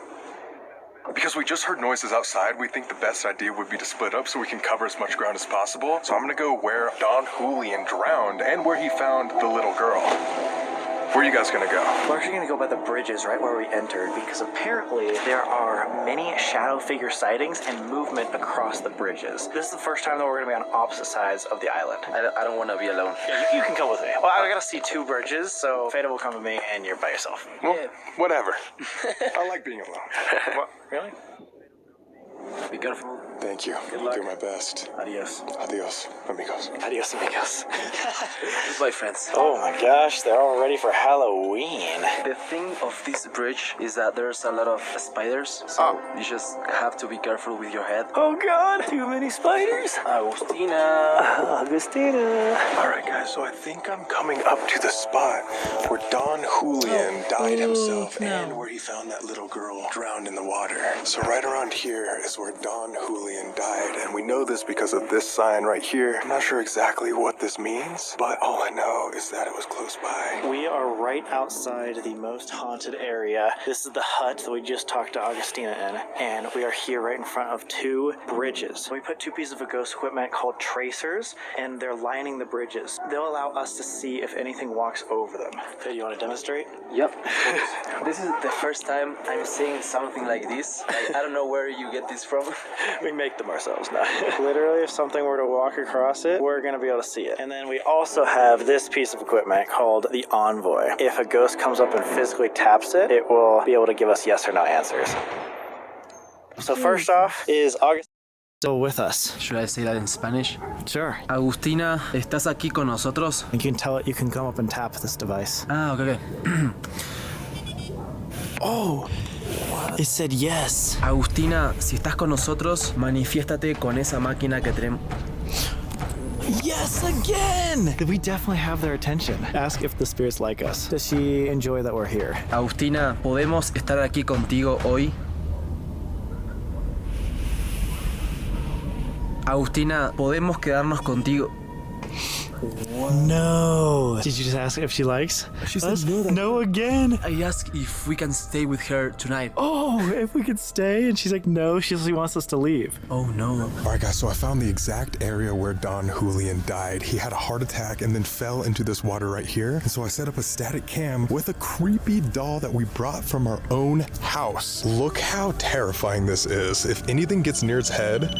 [SPEAKER 3] Because we just heard noises outside, we think the best idea would be to split up so we can cover as much ground as possible. So I'm gonna go where Don Julian drowned and where he found the little girl. Where are you guys gonna go?
[SPEAKER 5] We're actually gonna go by the bridges right where we entered because apparently there are many shadow figure sightings and movement across the bridges. This is the first time that we're gonna be on opposite sides of the island.
[SPEAKER 4] I don't want to be alone.
[SPEAKER 5] Yeah, you can come with me. Well, I gotta see 2 bridges, so Fada will come with me and you're by yourself.
[SPEAKER 3] Well, whatever. I like being alone.
[SPEAKER 5] What? Really?
[SPEAKER 4] Be careful.
[SPEAKER 3] Thank you.
[SPEAKER 5] Good luck.
[SPEAKER 3] I'll do my best.
[SPEAKER 5] Adios.
[SPEAKER 3] Adios, amigos.
[SPEAKER 5] Adios, amigos.
[SPEAKER 4] Goodbye, friends.
[SPEAKER 5] Oh my gosh, they're all ready for Halloween.
[SPEAKER 4] The thing of this bridge is that there's a lot of spiders, so you just have to be careful with your head.
[SPEAKER 5] Oh god, too many spiders.
[SPEAKER 4] Agustina.
[SPEAKER 3] All right, guys, so I think I'm coming up to the spot where Don Julian died himself and where he found that little girl drowned in the water. So right around here is where Don Julian died, and we know this because of this sign right here. I'm not sure exactly what this means, but all I know is that it was close by.
[SPEAKER 5] We are right outside the most haunted area. This is the hut that we just talked to Augustina in, and we are here right in front of 2 bridges. We put 2 pieces of ghost equipment called tracers, and they're lining the bridges. They'll allow us to see if anything walks over them. Okay, do you want to demonstrate?
[SPEAKER 4] Yep. This is the first time I'm seeing something like this. Like, I don't know where you get this from.
[SPEAKER 5] We make them ourselves now. Literally, if something were to walk across it, we're gonna be able to see it. And then we also have this piece of equipment called the Envoy. If a ghost comes up and physically taps it, it will be able to give us yes or no answers. So first off is August still with us.
[SPEAKER 11] Should I say that in Spanish?
[SPEAKER 5] Sure.
[SPEAKER 11] Agustina, ¿estás aquí con nosotros?
[SPEAKER 5] You can tell it, you can come up and tap this device.
[SPEAKER 11] Ah, okay.
[SPEAKER 5] Oh! It said yes.
[SPEAKER 11] Agustina, si estás con nosotros, manifiéstate con esa máquina que tenemos.
[SPEAKER 5] Yes, again! We definitely have their attention. Ask if the spirits like us. Does she enjoy that we're here?
[SPEAKER 11] Agustina, ¿podemos estar aquí contigo hoy? Agustina, ¿podemos quedarnos contigo?
[SPEAKER 5] No. Did you just ask if she likes?
[SPEAKER 11] She said
[SPEAKER 5] no again.
[SPEAKER 11] I asked if we can stay with her tonight.
[SPEAKER 5] Oh, if we could stay? And she's like, no, she wants us to leave.
[SPEAKER 11] Oh, no.
[SPEAKER 3] All right, guys, so I found the exact area where Don Julian died. He had a heart attack and then fell into this water right here. And so I set up a static cam with a creepy doll that we brought from our own house. Look how terrifying this is. If anything gets near its head,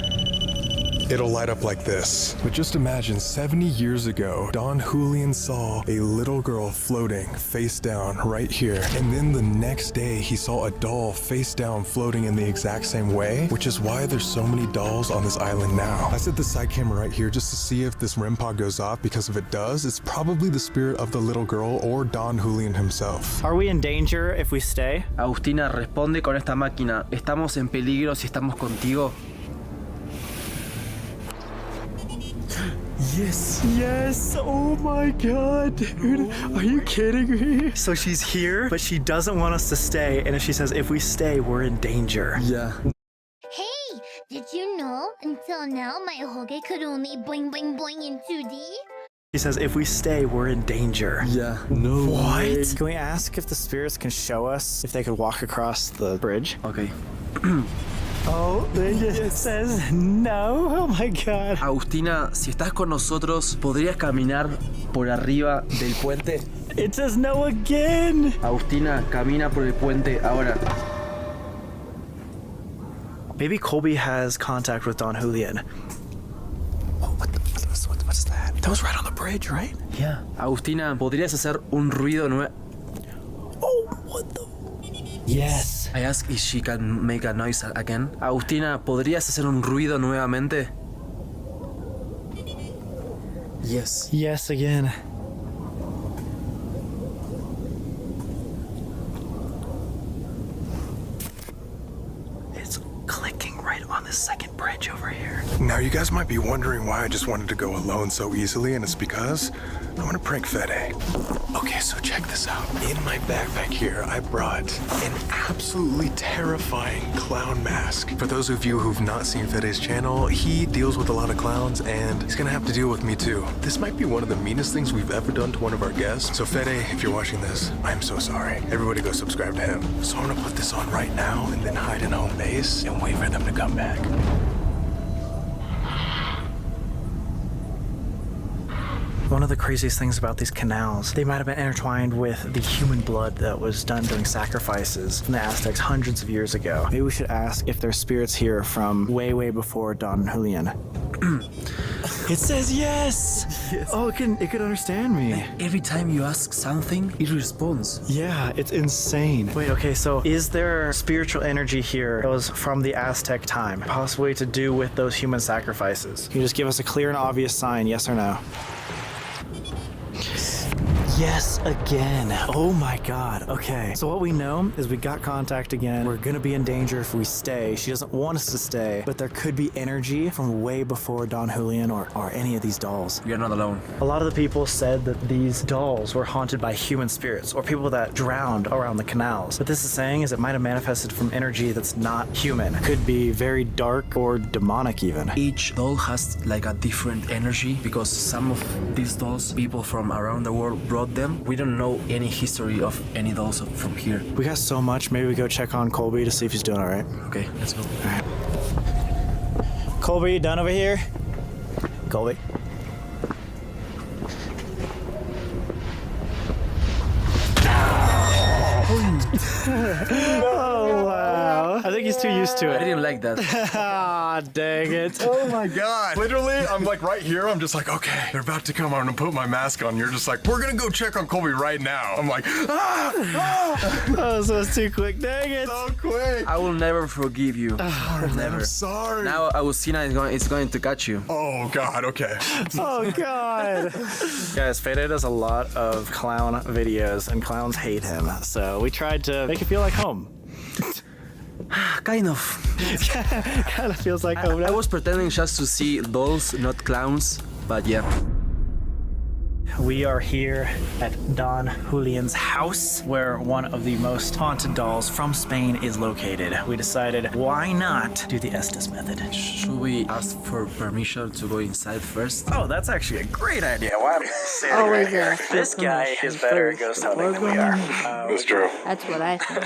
[SPEAKER 3] it'll light up like this. But just imagine 70 years ago, Don Julian saw a little girl floating face down right here. And then the next day, he saw a doll face down floating in the exact same way, which is why there's so many dolls on this island now. I set the side camera right here just to see if this REM pod goes off, because if it does, it's probably the spirit of the little girl or Don Julian himself.
[SPEAKER 5] Are we in danger if we stay?
[SPEAKER 11] Agustina, responde con esta máquina. ¿Estamos en peligro si estamos contigo?
[SPEAKER 5] Yes. Yes. Oh my god, dude. Are you kidding me? So she's here, but she doesn't want us to stay. And if she says, if we stay, we're in danger.
[SPEAKER 11] Yeah.
[SPEAKER 12] Hey, did you know until now my Hoge could only boing boing boing in 2D?
[SPEAKER 5] She says, if we stay, we're in danger.
[SPEAKER 11] Yeah. No way.
[SPEAKER 5] What? Can we ask if the spirits can show us if they could walk across the bridge?
[SPEAKER 11] Okay.
[SPEAKER 5] Oh, it says no. Oh my god.
[SPEAKER 11] Agustina, si estás con nosotros, ¿podrías caminar por arriba del puente?
[SPEAKER 5] It says no again.
[SPEAKER 11] Agustina, camina por el puente ahora.
[SPEAKER 5] Maybe Colby has contact with Don Julian. Oh, what's that? That was right on the bridge, right?
[SPEAKER 11] Yeah. Agustina, ¿podrías hacer un ruido nuevo?
[SPEAKER 5] Oh, what the? Yes.
[SPEAKER 11] I asked if she can make a noise again. Agustina, ¿podrías hacer un ruido nuevamente? Yes.
[SPEAKER 5] Yes again. It's clicking right on the second bridge over here.
[SPEAKER 3] Now, you guys might be wondering why I just wanted to go alone so easily, and it's because I want to prank Fede. Okay, so check this out. In my backpack here, I brought an absolutely terrifying clown mask. For those of you who've not seen Fede's channel, he deals with a lot of clowns, and he's gonna have to deal with me too. This might be one of the meanest things we've ever done to one of our guests. So Fede, if you're watching this, I'm so sorry. Everybody go subscribe to him. So I'm gonna put this on right now and then hide in home base and wait for them to come back.
[SPEAKER 5] One of the craziest things about these canals, they might have been intertwined with the human blood that was done during sacrifices from the Aztecs hundreds of years ago. Maybe we should ask if there's spirits here from way, way before Don Julian. It says yes! Yes. Oh, it can understand me.
[SPEAKER 11] Every time you ask something, it responds.
[SPEAKER 5] Yeah, it's insane. Wait, okay, so is there spiritual energy here that was from the Aztec time, possibly to do with those human sacrifices? Can you just give us a clear and obvious sign, yes or no? Yes, again. Oh my god. Okay. So what we know is we got contact again. We're gonna be in danger if we stay. She doesn't want us to stay, but there could be energy from way before Don Julian or any of these dolls.
[SPEAKER 11] We are not alone.
[SPEAKER 5] A lot of the people said that these dolls were haunted by human spirits or people that drowned around the canals. What this is saying is it might have manifested from energy that's not human. Could be very dark or demonic even.
[SPEAKER 11] Each doll has like a different energy because some of these dolls, people from around the world brought them. We don't know any history of any dolls from here.
[SPEAKER 5] We got so much. Maybe we go check on Colby to see if he's doing all right.
[SPEAKER 11] Okay, let's go.
[SPEAKER 5] All right. Colby, you done over here? Colby. Oh, wow. I think he's too used to it.
[SPEAKER 11] I didn't like that.
[SPEAKER 5] Ah, dang it.
[SPEAKER 3] Oh my god. Literally, I'm like right here. I'm just like, okay, they're about to come. I'm gonna put my mask on. You're just like, we're gonna go check on Colby right now. I'm like,
[SPEAKER 5] Oh, so it's too quick. Dang it.
[SPEAKER 3] so quick.
[SPEAKER 11] I will never forgive you. Never.
[SPEAKER 3] I'm sorry.
[SPEAKER 11] Now Agustina is going to catch you.
[SPEAKER 3] Oh god, okay.
[SPEAKER 5] Oh, God. Guys, Fede does a lot of clown videos, and clowns hate him. So we tried to make it feel like home.
[SPEAKER 11] Kind of.
[SPEAKER 5] Kind of feels like home.
[SPEAKER 11] I was pretending just to see dolls, not clowns, but yeah.
[SPEAKER 5] We are here at Don Julian's house, where one of the most haunted dolls from Spain is located. We decided, why not do the Estes method?
[SPEAKER 11] Should we ask for permission to go inside first?
[SPEAKER 5] Oh, that's actually a great idea. Why am I standing right here?
[SPEAKER 1] This guy is better at ghost hunting than we are.
[SPEAKER 3] That's true.
[SPEAKER 1] That's what I think.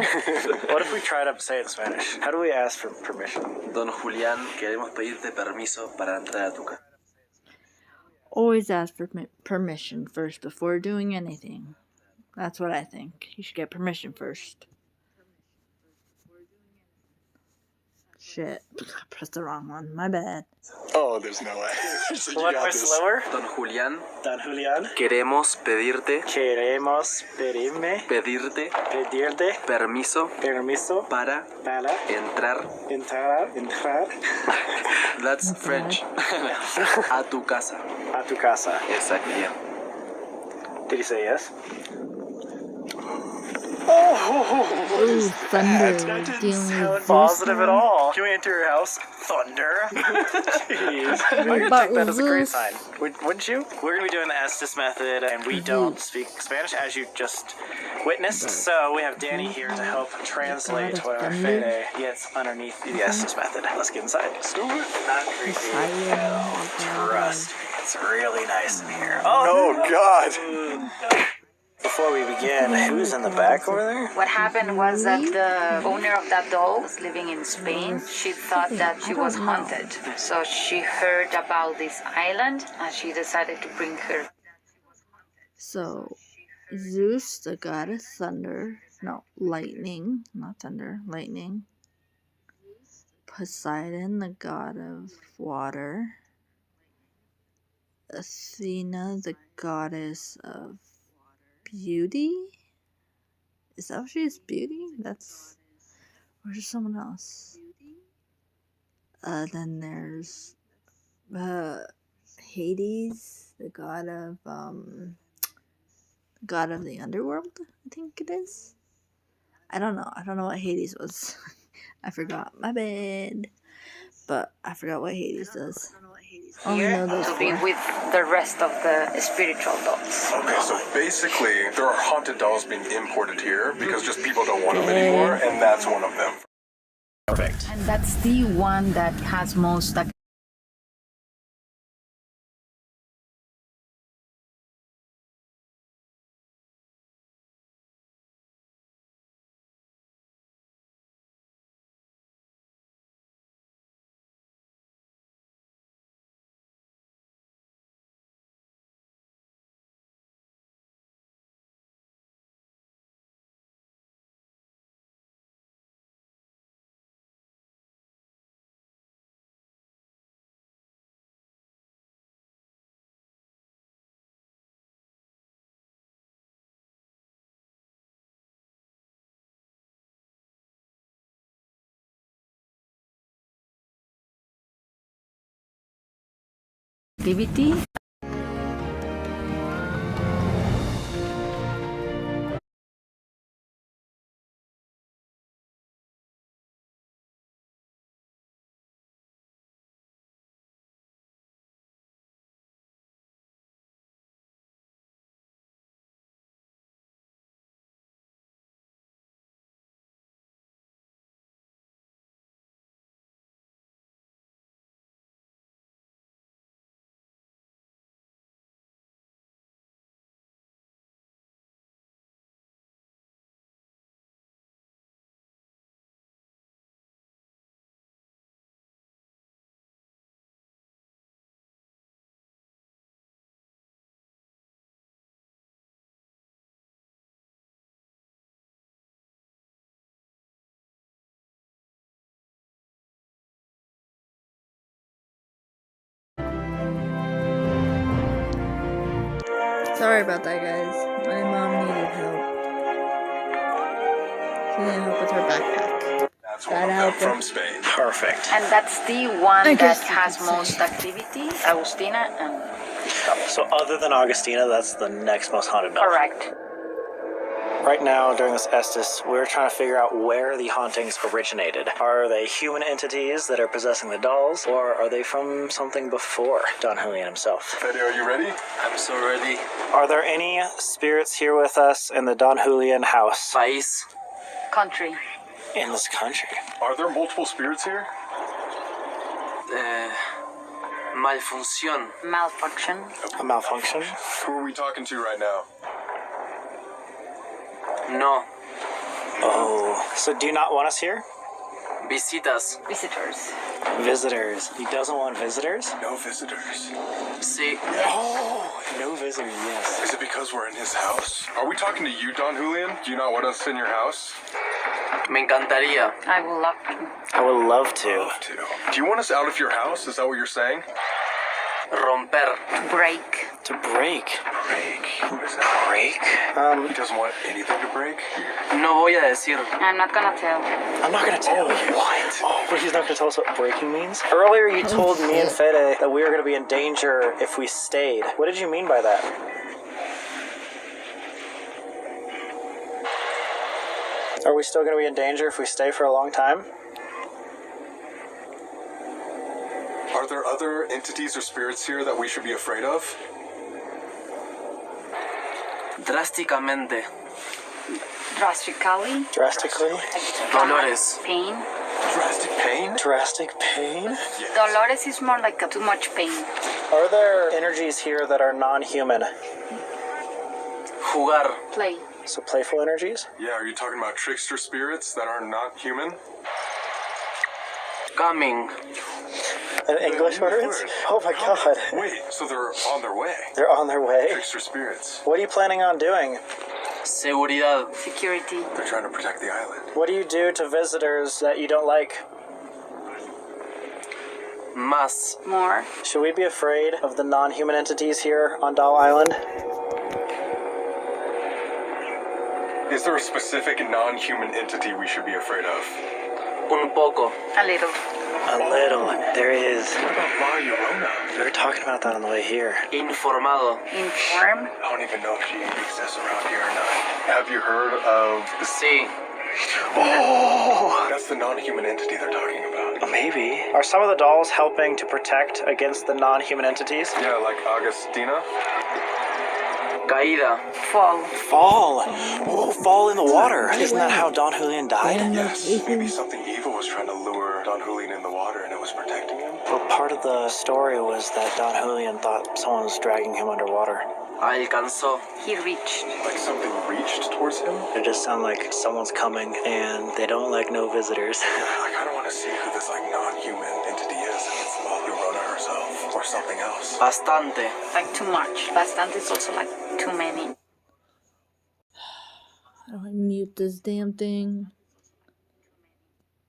[SPEAKER 5] What if we try to say it in Spanish? How do we ask for permission?
[SPEAKER 11] Don Julián, queremos pedirte permiso para entrar a tu casa.
[SPEAKER 1] Always ask for permission first before doing anything. That's what I think. You should get permission first. Shit. I pressed the wrong one. My bad.
[SPEAKER 3] Oh, there's no way.
[SPEAKER 5] What was slower?
[SPEAKER 11] Don Julián,
[SPEAKER 5] Don Julian.
[SPEAKER 11] queremos pedirte
[SPEAKER 5] Queremos
[SPEAKER 11] pedirte permiso
[SPEAKER 5] permiso
[SPEAKER 11] para entrar.
[SPEAKER 5] entrar
[SPEAKER 11] That's French. A tu casa.
[SPEAKER 5] a tu casa.
[SPEAKER 11] Exactly, yeah.
[SPEAKER 5] Did he say yes?
[SPEAKER 1] Ooh, thunder.
[SPEAKER 5] That didn't
[SPEAKER 1] Dealing
[SPEAKER 5] sound
[SPEAKER 1] with
[SPEAKER 5] positive
[SPEAKER 1] Zeus
[SPEAKER 5] at
[SPEAKER 1] now.
[SPEAKER 5] all. Can we enter your house? Thunder. Jeez. I'm gonna
[SPEAKER 1] But
[SPEAKER 5] take that as a great
[SPEAKER 1] Zeus-
[SPEAKER 5] sign. Wouldn't you? We're gonna be doing the Estes method, and we don't speak Spanish, as you just witnessed. So we have Danny here to help translate what our Fede gets underneath the Estes method. Let's get inside. Not creepy. Trust me, it's really nice in here.
[SPEAKER 3] Oh god.
[SPEAKER 5] Before we begin, who's in the back over there?
[SPEAKER 8] What happened was that the owner of that doll was living in Spain. She thought that she was haunted. So she heard about this island and she decided to bring her.
[SPEAKER 1] So, Zeus, the god of thunder, no, lightning, not thunder, lightning. Poseidon, the god of water. Athena, the goddess of beauty? Is that what she is? Beauty? That's... Or is someone else? Then there's Hades, the god of the underworld, I think it is. I don't know what Hades was. I forgot. My bad. But I forgot what Hades does.
[SPEAKER 8] here to be with the rest of the spiritual dolls.
[SPEAKER 3] Okay, so basically, there are haunted dolls being imported here because just people don't want them anymore, and that's one of them.
[SPEAKER 5] Perfect.
[SPEAKER 8] And that's the one that has most activity.
[SPEAKER 1] Sorry about that, guys. My mom needed help. She needed help with her backpack.
[SPEAKER 3] That's one of them from Spain.
[SPEAKER 5] Perfect.
[SPEAKER 8] And that's the one that has most activity, Agustina and...
[SPEAKER 5] So other than Augustina, that's the next most haunted doll.
[SPEAKER 8] Correct.
[SPEAKER 5] Right now, during this Estes, we're trying to figure out where the hauntings originated. Are they human entities that are possessing the dolls, or are they from something before Don Julian himself?
[SPEAKER 3] Fede, are you ready?
[SPEAKER 4] I'm so ready.
[SPEAKER 5] Are there any spirits here with us in the Don Julian house?
[SPEAKER 4] País.
[SPEAKER 8] Country.
[SPEAKER 5] In this country?
[SPEAKER 3] Are there multiple spirits here?
[SPEAKER 4] Malfunción.
[SPEAKER 8] Malfunction.
[SPEAKER 5] A malfunction?
[SPEAKER 3] Who are we talking to right now?
[SPEAKER 4] No.
[SPEAKER 5] Oh, so do you not want us here?
[SPEAKER 4] Visitas.
[SPEAKER 8] Visitors.
[SPEAKER 5] Visitors. He doesn't want visitors?
[SPEAKER 3] No visitors.
[SPEAKER 4] Sí.
[SPEAKER 5] Oh, no visitors, yes.
[SPEAKER 3] Is it because we're in his house? Are we talking to you, Don Julian? Do you not want us in your house?
[SPEAKER 4] Me encantaría.
[SPEAKER 8] I would love to.
[SPEAKER 5] I would love to.
[SPEAKER 3] Do you want us out of your house? Is that what you're saying?
[SPEAKER 4] Romper.
[SPEAKER 8] Break.
[SPEAKER 5] To break.
[SPEAKER 3] Break. What is that? Break? He doesn't want anything to break?
[SPEAKER 4] No voy a decir.
[SPEAKER 8] I'm not gonna tell.
[SPEAKER 5] I'm not gonna tell you.
[SPEAKER 3] What?
[SPEAKER 5] Oh, but he's not gonna tell us what breaking means? Earlier you told me and Fede that we were gonna be in danger if we stayed. What did you mean by that? Are we still gonna be in danger if we stay for a long time?
[SPEAKER 3] Are there other entities or spirits here that we should be afraid of?
[SPEAKER 4] Drásticamente.
[SPEAKER 8] Drastically.
[SPEAKER 5] Drastically?
[SPEAKER 4] Dolores.
[SPEAKER 8] Pain.
[SPEAKER 3] Drastic pain?
[SPEAKER 5] Drastic pain?
[SPEAKER 3] Yes.
[SPEAKER 8] Dolores is more like too much pain.
[SPEAKER 5] Are there energies here that are non-human?
[SPEAKER 4] Jugar.
[SPEAKER 8] Play.
[SPEAKER 5] So playful energies?
[SPEAKER 3] Yeah, are you talking about trickster spirits that are not human?
[SPEAKER 4] Coming.
[SPEAKER 5] An English words? Oh my god.
[SPEAKER 3] Wait, so they're on their way?
[SPEAKER 5] They're on their way?
[SPEAKER 3] Trickster spirits.
[SPEAKER 5] What are you planning on doing?
[SPEAKER 4] Seguridad.
[SPEAKER 8] Security.
[SPEAKER 3] They're trying to protect the island.
[SPEAKER 5] What do you do to visitors that you don't like?
[SPEAKER 4] Más.
[SPEAKER 8] More.
[SPEAKER 5] Should we be afraid of the non-human entities here on Doll Island?
[SPEAKER 3] Is there a specific non-human entity we should be afraid of?
[SPEAKER 4] Un poco.
[SPEAKER 8] A little.
[SPEAKER 5] A little. There is.
[SPEAKER 3] What about La Llorona?
[SPEAKER 5] We were talking about that on the way here.
[SPEAKER 4] Informado.
[SPEAKER 8] Inform.
[SPEAKER 3] I don't even know if she exists around here or not. Have you heard of...
[SPEAKER 4] Sí.
[SPEAKER 3] Oh! That's the non-human entity they're talking about.
[SPEAKER 5] maybe. Are some of the dolls helping to protect against the non-human entities?
[SPEAKER 3] Yeah, like Augustina.
[SPEAKER 4] Caída.
[SPEAKER 9] Fall.
[SPEAKER 5] Fall. Oh, fall in the water. Isn't that how Don Julian died?
[SPEAKER 3] Yes, maybe something evil was trying to lure Don Julian in the water and it was protecting him.
[SPEAKER 5] Well, part of the story was that Don Julian thought someone was dragging him underwater.
[SPEAKER 4] Alcanzó.
[SPEAKER 8] He reached.
[SPEAKER 3] Like something reached towards him?
[SPEAKER 5] It just sounds like someone's coming and they don't like no visitors.
[SPEAKER 3] Like, I don't want to see who this like non-human entity is. If it's La Llorona herself or something else.
[SPEAKER 4] Bastante.
[SPEAKER 8] Like too much. Bastante is also like too many.
[SPEAKER 1] How do I mute this damn thing?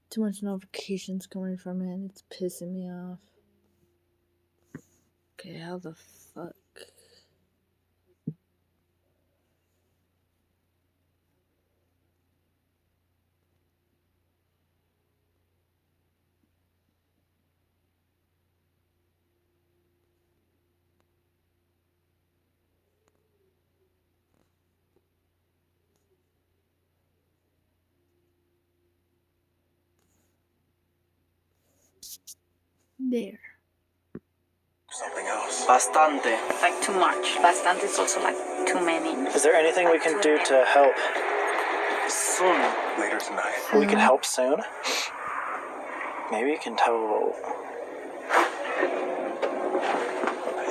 [SPEAKER 1] Too much notifications coming from it. It's pissing me off. Okay, how the fuck? There.
[SPEAKER 3] Something else.
[SPEAKER 4] Bastante.
[SPEAKER 8] Like too much. Bastante is also like too many.
[SPEAKER 5] Is there anything we can do to help?
[SPEAKER 4] Soon.
[SPEAKER 3] Later tonight.
[SPEAKER 5] We can help soon? Maybe you can tell...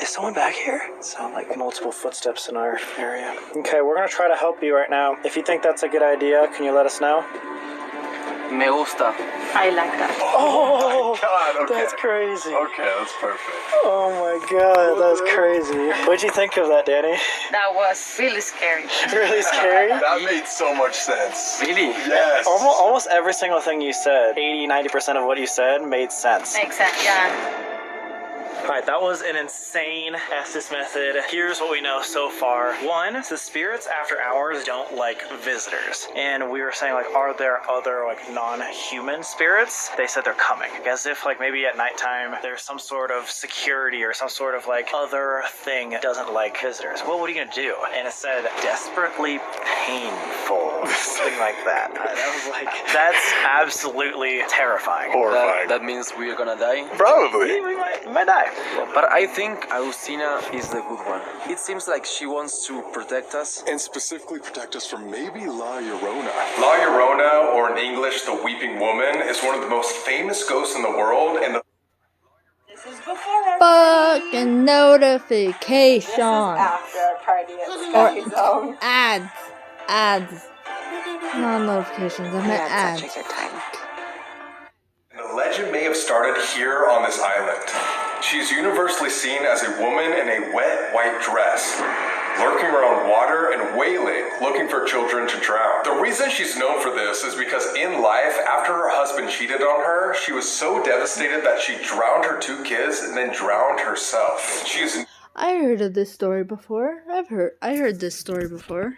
[SPEAKER 5] Is someone back here? Sound like multiple footsteps in our area. Okay, we're gonna try to help you right now. If you think that's a good idea, can you let us know?
[SPEAKER 4] Me gusta.
[SPEAKER 8] I like that.
[SPEAKER 5] Oh,
[SPEAKER 3] God, okay.
[SPEAKER 5] That's crazy.
[SPEAKER 3] Okay, that's perfect.
[SPEAKER 5] Oh my god, that's crazy. What'd you think of that, Danny?
[SPEAKER 8] That was really scary.
[SPEAKER 5] Really scary?
[SPEAKER 3] That made so much sense.
[SPEAKER 4] Really?
[SPEAKER 3] Yes.
[SPEAKER 5] Almost every single thing you said, 80-90% of what you said made sense.
[SPEAKER 8] Makes sense, yeah.
[SPEAKER 5] Alright, that was an insane Estes method. Here's what we know so far. One, the spirits after hours don't like visitors. And we were saying, like, are there other, like, non-human spirits? They said they're coming. As if, like, maybe at nighttime there's some sort of security or some sort of, like, other thing that doesn't like visitors. Well, what are you gonna do? And it said, desperately painful. Something like that. That was like, that's absolutely terrifying.
[SPEAKER 3] Horrifying.
[SPEAKER 4] That means we're gonna die?
[SPEAKER 3] Probably.
[SPEAKER 5] We might die.
[SPEAKER 4] But I think Agustina is the good one. It seems like she wants to protect us.
[SPEAKER 3] And specifically protect us from maybe La Llorona. La Llorona, or in English, the Weeping Woman, is one of the most famous ghosts in the world, and the
[SPEAKER 1] Fucking notification.
[SPEAKER 9] After a party at the zone.
[SPEAKER 1] Ads. Not notifications, I meant ads.
[SPEAKER 3] The legend may have started here on this island. She is universally seen as a woman in a wet white dress, lurking around water and wailing, looking for children to drown. The reason she's known for this is because in life, after her husband cheated on her, she was so devastated that she drowned her 2 kids and then drowned herself.
[SPEAKER 1] I heard of this story before. I heard this story before.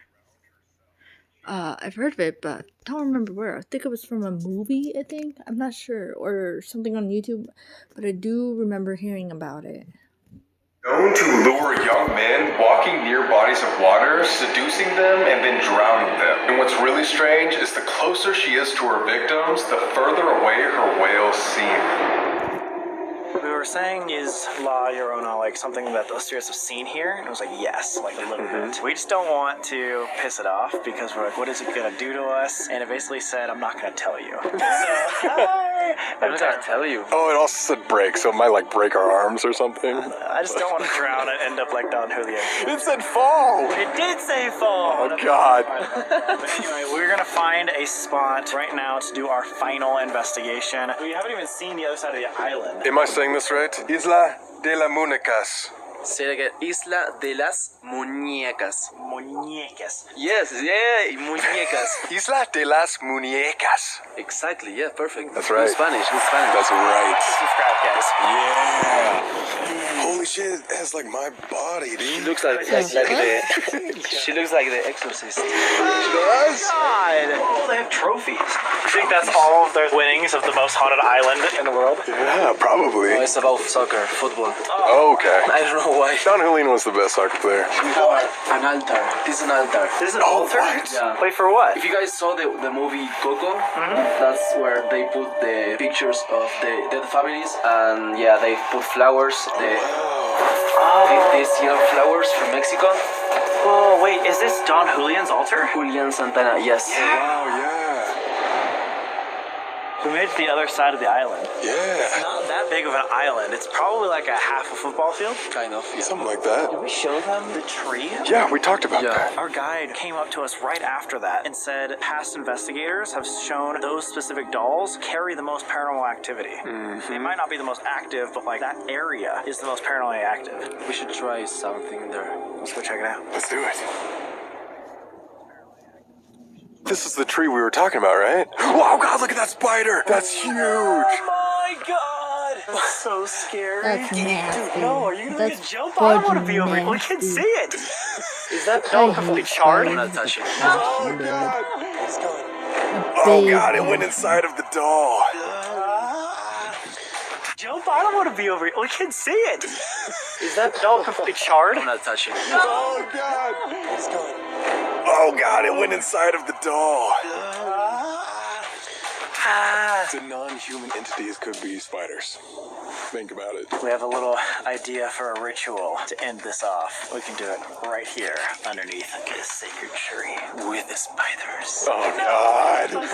[SPEAKER 1] I've heard of it, but don't remember where. I think it was from a movie, I think. I'm not sure. Or something on YouTube. But I do remember hearing about it.
[SPEAKER 3] Known to lure young men walking near bodies of water, seducing them, and then drowning them. And what's really strange is the closer she is to her victims, the further away her wails seem.
[SPEAKER 5] We were saying, is La Llorona like something that the spirits have seen here? And it was like, yes, like a little bit. We just don't want to piss it off because we're like, what is it gonna do to us? And it basically said, I'm not gonna tell you.
[SPEAKER 4] I'm not gonna tell you.
[SPEAKER 3] Oh, it also said break, so it might like break our arms or something.
[SPEAKER 5] I just don't want to drown and end up like Don Julian.
[SPEAKER 3] It said fall!
[SPEAKER 5] It did say fall!
[SPEAKER 3] Oh, God.
[SPEAKER 5] But anyway, we're gonna find a spot right now to do our final investigation. We haven't even seen the other side of the island.
[SPEAKER 3] Am I saying this right? Isla de las Muñecas.
[SPEAKER 4] Say it again. Isla de las Muñecas.
[SPEAKER 5] Muñecas.
[SPEAKER 4] Yes, yeah, muñecas.
[SPEAKER 3] Isla de las Muñecas.
[SPEAKER 4] Exactly, yeah, perfect.
[SPEAKER 3] That's right.
[SPEAKER 4] Good Spanish.
[SPEAKER 3] That's right.
[SPEAKER 5] Subscribe, guys.
[SPEAKER 3] Yeah. Holy shit, it has like my body, dude.
[SPEAKER 4] She looks like the She looks like the Exorcist.
[SPEAKER 3] She does?
[SPEAKER 5] God. Oh, they have trophies. think that's all of their winnings of the most haunted island in the world?
[SPEAKER 3] Yeah, probably.
[SPEAKER 11] No, it's about soccer, football.
[SPEAKER 3] Oh, okay.
[SPEAKER 11] I don't know why.
[SPEAKER 3] 𝖘𝖞𝖑𝖆𝖚 was the best soccer player.
[SPEAKER 11] We have an altar. This is an altar.
[SPEAKER 5] This is an altar?
[SPEAKER 11] Yeah.
[SPEAKER 5] Wait, for what?
[SPEAKER 11] If you guys saw the movie Coco, that's where they put the pictures of the dead families, and yeah, they put flowers. These flowers from Mexico.
[SPEAKER 5] Oh, wait, is this Don Julian's altar?
[SPEAKER 11] Julian Santana, yes.
[SPEAKER 3] Wow, yeah.
[SPEAKER 5] We made it to the other side of the island.
[SPEAKER 3] Yeah.
[SPEAKER 5] It's not that big of an island. It's probably like a half a football field.
[SPEAKER 11] Kind of, yeah.
[SPEAKER 3] Something like that.
[SPEAKER 5] Did we show them the tree?
[SPEAKER 3] Yeah, we talked about that.
[SPEAKER 5] Our guide came up to us right after that and said past investigators have shown those specific dolls carry the most paranormal activity. They might not be the most active, but like that area is the most paranormally active.
[SPEAKER 11] We should try something there.
[SPEAKER 5] Let's go check it out.
[SPEAKER 3] Let's do it. This is the tree we were talking about, right? Wow, God, look at that spider! That's huge!
[SPEAKER 5] Oh my God! That's so scary.
[SPEAKER 1] That's nasty.
[SPEAKER 5] Dude, no, are you gonna
[SPEAKER 1] That's
[SPEAKER 5] get jump? I don't want to be over here. We can see it. Is that dog completely charred?
[SPEAKER 11] I'm not touching it.
[SPEAKER 3] Oh, God!
[SPEAKER 5] It's going.
[SPEAKER 3] Oh, God, it went inside of the doll.
[SPEAKER 5] Jump! I don't want to be over here. We can see it. Is that dog completely charred?
[SPEAKER 11] I'm not touching it.
[SPEAKER 3] Oh, God!
[SPEAKER 5] It's going.
[SPEAKER 3] Oh, God, it went inside of the doll. It's a non-human entity. It could be spiders. Think about it.
[SPEAKER 5] We have a little idea for a ritual to end this off. We can do it right here underneath this sacred tree with the spiders.
[SPEAKER 3] Oh, God.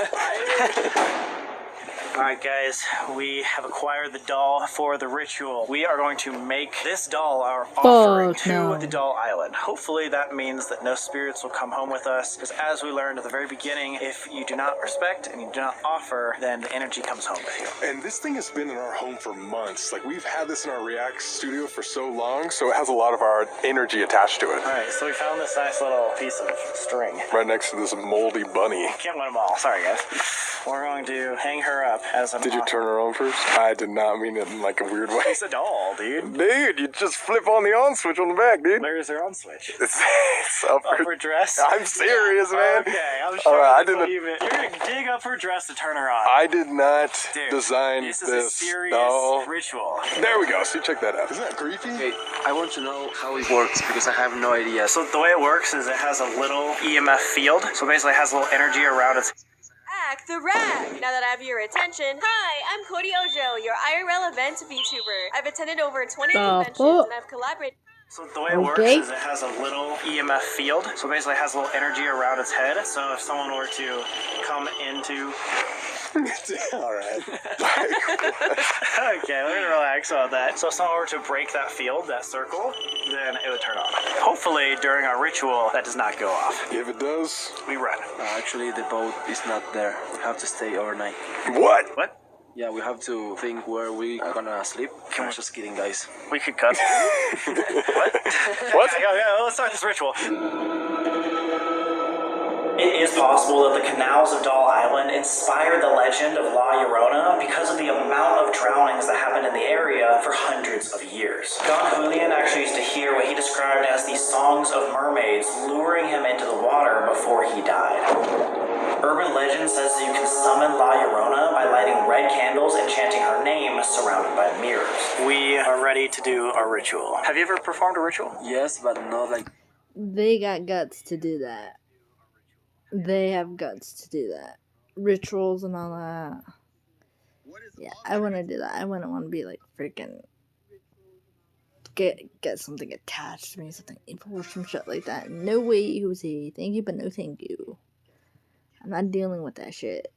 [SPEAKER 5] Alright guys, we have acquired the doll for the ritual. We are going to make this doll our offering to the doll island. Hopefully that means that no spirits will come home with us, because as we learned at the very beginning, if you do not respect and you do not offer, then the energy comes home with you.
[SPEAKER 3] And this thing has been in our home for months. Like, we've had this in our React studio for so long, so it has a lot of our energy attached to it.
[SPEAKER 5] Alright, so we found this nice little piece of string.
[SPEAKER 3] Right next to this moldy bunny.
[SPEAKER 5] Can't win them all. Sorry guys. We're going to hang her up as a
[SPEAKER 3] Did you turn her on first? I did not mean it in like a weird way.
[SPEAKER 5] It's a doll, dude.
[SPEAKER 3] Dude, you just flip on the on switch on the back, dude.
[SPEAKER 5] Where's her on switch?
[SPEAKER 3] It's up
[SPEAKER 5] her dress?
[SPEAKER 3] I'm serious, man.
[SPEAKER 5] Okay, I'm sure
[SPEAKER 3] I
[SPEAKER 5] you
[SPEAKER 3] didn't
[SPEAKER 5] believe it. You're gonna dig up her dress to turn her on.
[SPEAKER 3] I did not design
[SPEAKER 5] this.
[SPEAKER 3] This
[SPEAKER 5] is a serious ritual.
[SPEAKER 3] There we go. See, check that out. Isn't that creepy?
[SPEAKER 11] Okay, I want to know how it works because I have no idea.
[SPEAKER 5] So the way it works is it has a little EMF field. So basically it has a little energy around its
[SPEAKER 13] Act the rag! Now that I have your attention, hi, I'm 𝖘𝖞𝖆𝖚, your IRL event VTuber. I've attended over 20 conventions and I've collaborated.
[SPEAKER 5] So the way it works is it has a little EMF field. So basically it has a little energy around its head. So if someone were to come into...
[SPEAKER 3] Alright.
[SPEAKER 5] Okay, we're gonna relax on that. So if someone were to break that field, that circle, then it would turn on. Hopefully during our ritual, that does not go off.
[SPEAKER 3] If it does,
[SPEAKER 5] we run.
[SPEAKER 11] Actually, the boat is not there. We have to stay overnight.
[SPEAKER 3] What?
[SPEAKER 5] What?
[SPEAKER 11] Yeah, we have to think where we are gonna sleep. I'm just kidding, guys.
[SPEAKER 5] We could cut. What?
[SPEAKER 3] What?
[SPEAKER 5] Okay, let's start this ritual. It is possible that the canals of Doll Island inspired the legend of La Llorona because of the amount of drownings that happened in the area for hundreds of years. Don Julian actually used to hear what he described as the songs of mermaids luring him into the water before he died. Urban legend says that you can summon La Llorona by lighting red candles and chanting her name surrounded by mirrors. We are ready to do our ritual. Have you ever performed a ritual?
[SPEAKER 11] Yes, but not like...
[SPEAKER 1] They got guts to do that. They have guts to do that. Rituals and all that. Yeah, I want to do that. I wouldn't want to be like freaking get something attached to me, something evil or some shit like that. No way, Jose. Thank you, but no thank you. I'm not dealing with that shit.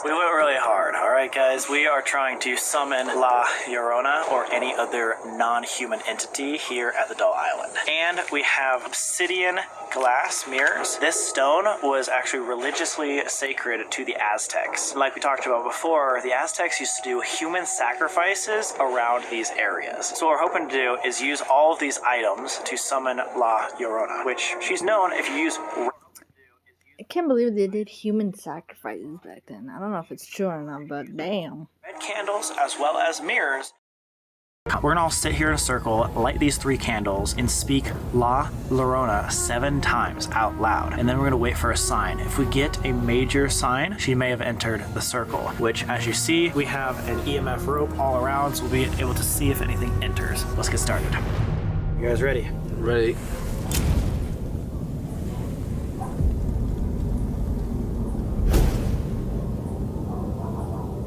[SPEAKER 5] We went really hard, alright guys? We are trying to summon La Llorona or any other non-human entity here at the Doll Island. And we have obsidian glass mirrors. This stone was actually religiously sacred to the Aztecs. Like we talked about before, the Aztecs used to do human sacrifices around these areas. So what we're hoping to do is use all of these items to summon La Llorona, which she's known if you use...
[SPEAKER 1] I can't believe they did human sacrifices back then. I don't know if it's true or not, but damn.
[SPEAKER 5] red candles as well as mirrors We're gonna all sit here in a circle, light these 3 candles, and speak La Llorona 7 times out loud. And then we're gonna wait for a sign. If we get a major sign, she may have entered the circle, which as you see, we have an EMF rope all around, so we'll be able to see if anything enters. Let's get started. You guys ready?
[SPEAKER 11] Ready.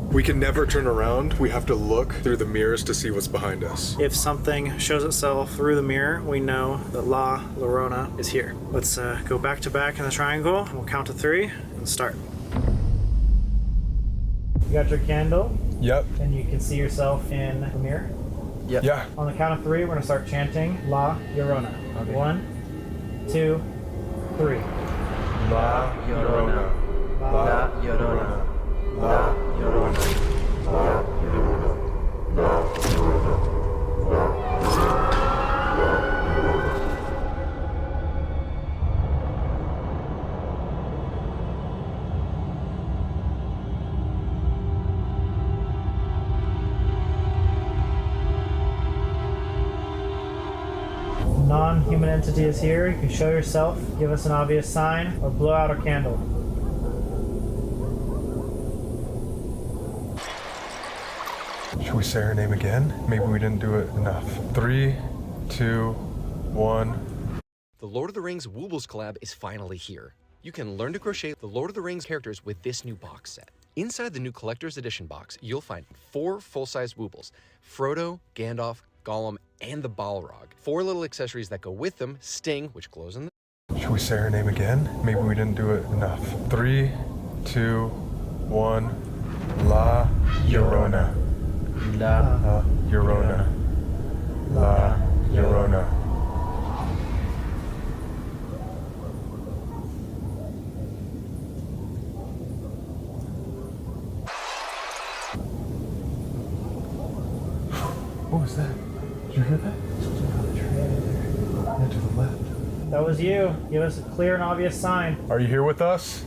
[SPEAKER 3] We can never turn around. We have to look through the mirrors to see what's behind us.
[SPEAKER 5] If something shows itself through the mirror, we know that La Llorona is here. Let's go back to back in the triangle. We'll count to 3 and start. You got your candle?
[SPEAKER 3] Yep.
[SPEAKER 5] And you can see yourself in the mirror?
[SPEAKER 11] Yep.
[SPEAKER 3] Yeah.
[SPEAKER 5] On the count of 3, we're gonna start chanting La Llorona. Okay. 1, 2, 3.
[SPEAKER 3] La Llorona.
[SPEAKER 11] La Llorona. La Llorona. La Llorona. La Llorona.
[SPEAKER 5] Non-human entity is here. You can show yourself, give us an obvious sign, or blow out a candle.
[SPEAKER 3] Should we say her name again? Maybe we didn't do it enough. 3, 2, 1.
[SPEAKER 14] The Lord of the Rings Woobles collab is finally here. You can learn to crochet the Lord of the Rings characters with this new box set. Inside the new Collector's Edition box, you'll find 4 full-size Woobles: Frodo, Gandalf, Gollum, and the Balrog. 4 little accessories that go with them: Sting, which glows in the...
[SPEAKER 3] Should we say her name again? Maybe we didn't do it enough. 3, 2, 1. La Llorona. La Llorona. La Llorona. What was that? Did you hear that? Yeah, to the left.
[SPEAKER 5] That was you. Give us a clear and obvious sign.
[SPEAKER 3] Are you here with us?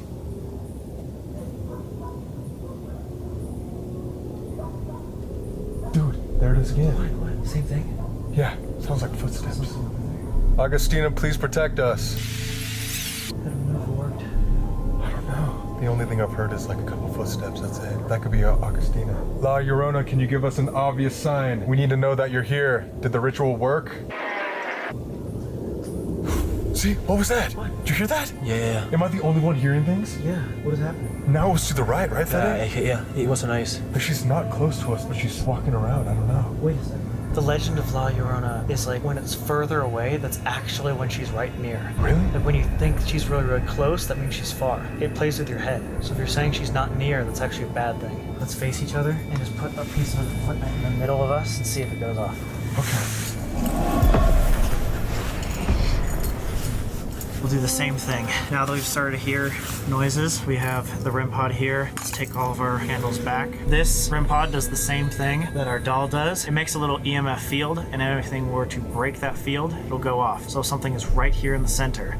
[SPEAKER 3] Dude, there it is again.
[SPEAKER 11] What? Same thing?
[SPEAKER 3] Yeah, sounds like footsteps. 𝖘𝖞𝖑𝖆, please protect us.
[SPEAKER 5] I don't know if it worked.
[SPEAKER 3] I don't know. The only thing I've heard is like a couple footsteps, that's it. That could be 𝖘𝖞𝖑𝖆. La Llorona, can you give us an obvious sign? We need to know that you're here. Did the ritual work? See, what was that?
[SPEAKER 11] What?
[SPEAKER 3] Did you hear that?
[SPEAKER 11] Yeah.
[SPEAKER 3] Am I the only one hearing things?
[SPEAKER 11] Yeah. What is happening?
[SPEAKER 3] Now it's to the right, right, Fede?
[SPEAKER 11] Yeah, it wasn't nice.
[SPEAKER 3] But she's not close to us, but she's walking around. I don't know.
[SPEAKER 11] Wait a second.
[SPEAKER 5] The legend of La Llorona is like when it's further away, that's actually when she's right near.
[SPEAKER 3] Really?
[SPEAKER 5] Like when you think she's really, really close, that means she's far. It plays with your head. So if you're saying she's not near, that's actually a bad thing. Let's face each other and just put a piece of equipment in the middle of us and see if it goes off.
[SPEAKER 3] Okay.
[SPEAKER 5] We'll do the same thing. Now that we've started to hear noises, we have the REM pod here. Let's take all of our handles back. This REM pod does the same thing that our doll does. It makes a little EMF field, and if anything were to break that field, it'll go off. So if something is right here in the center,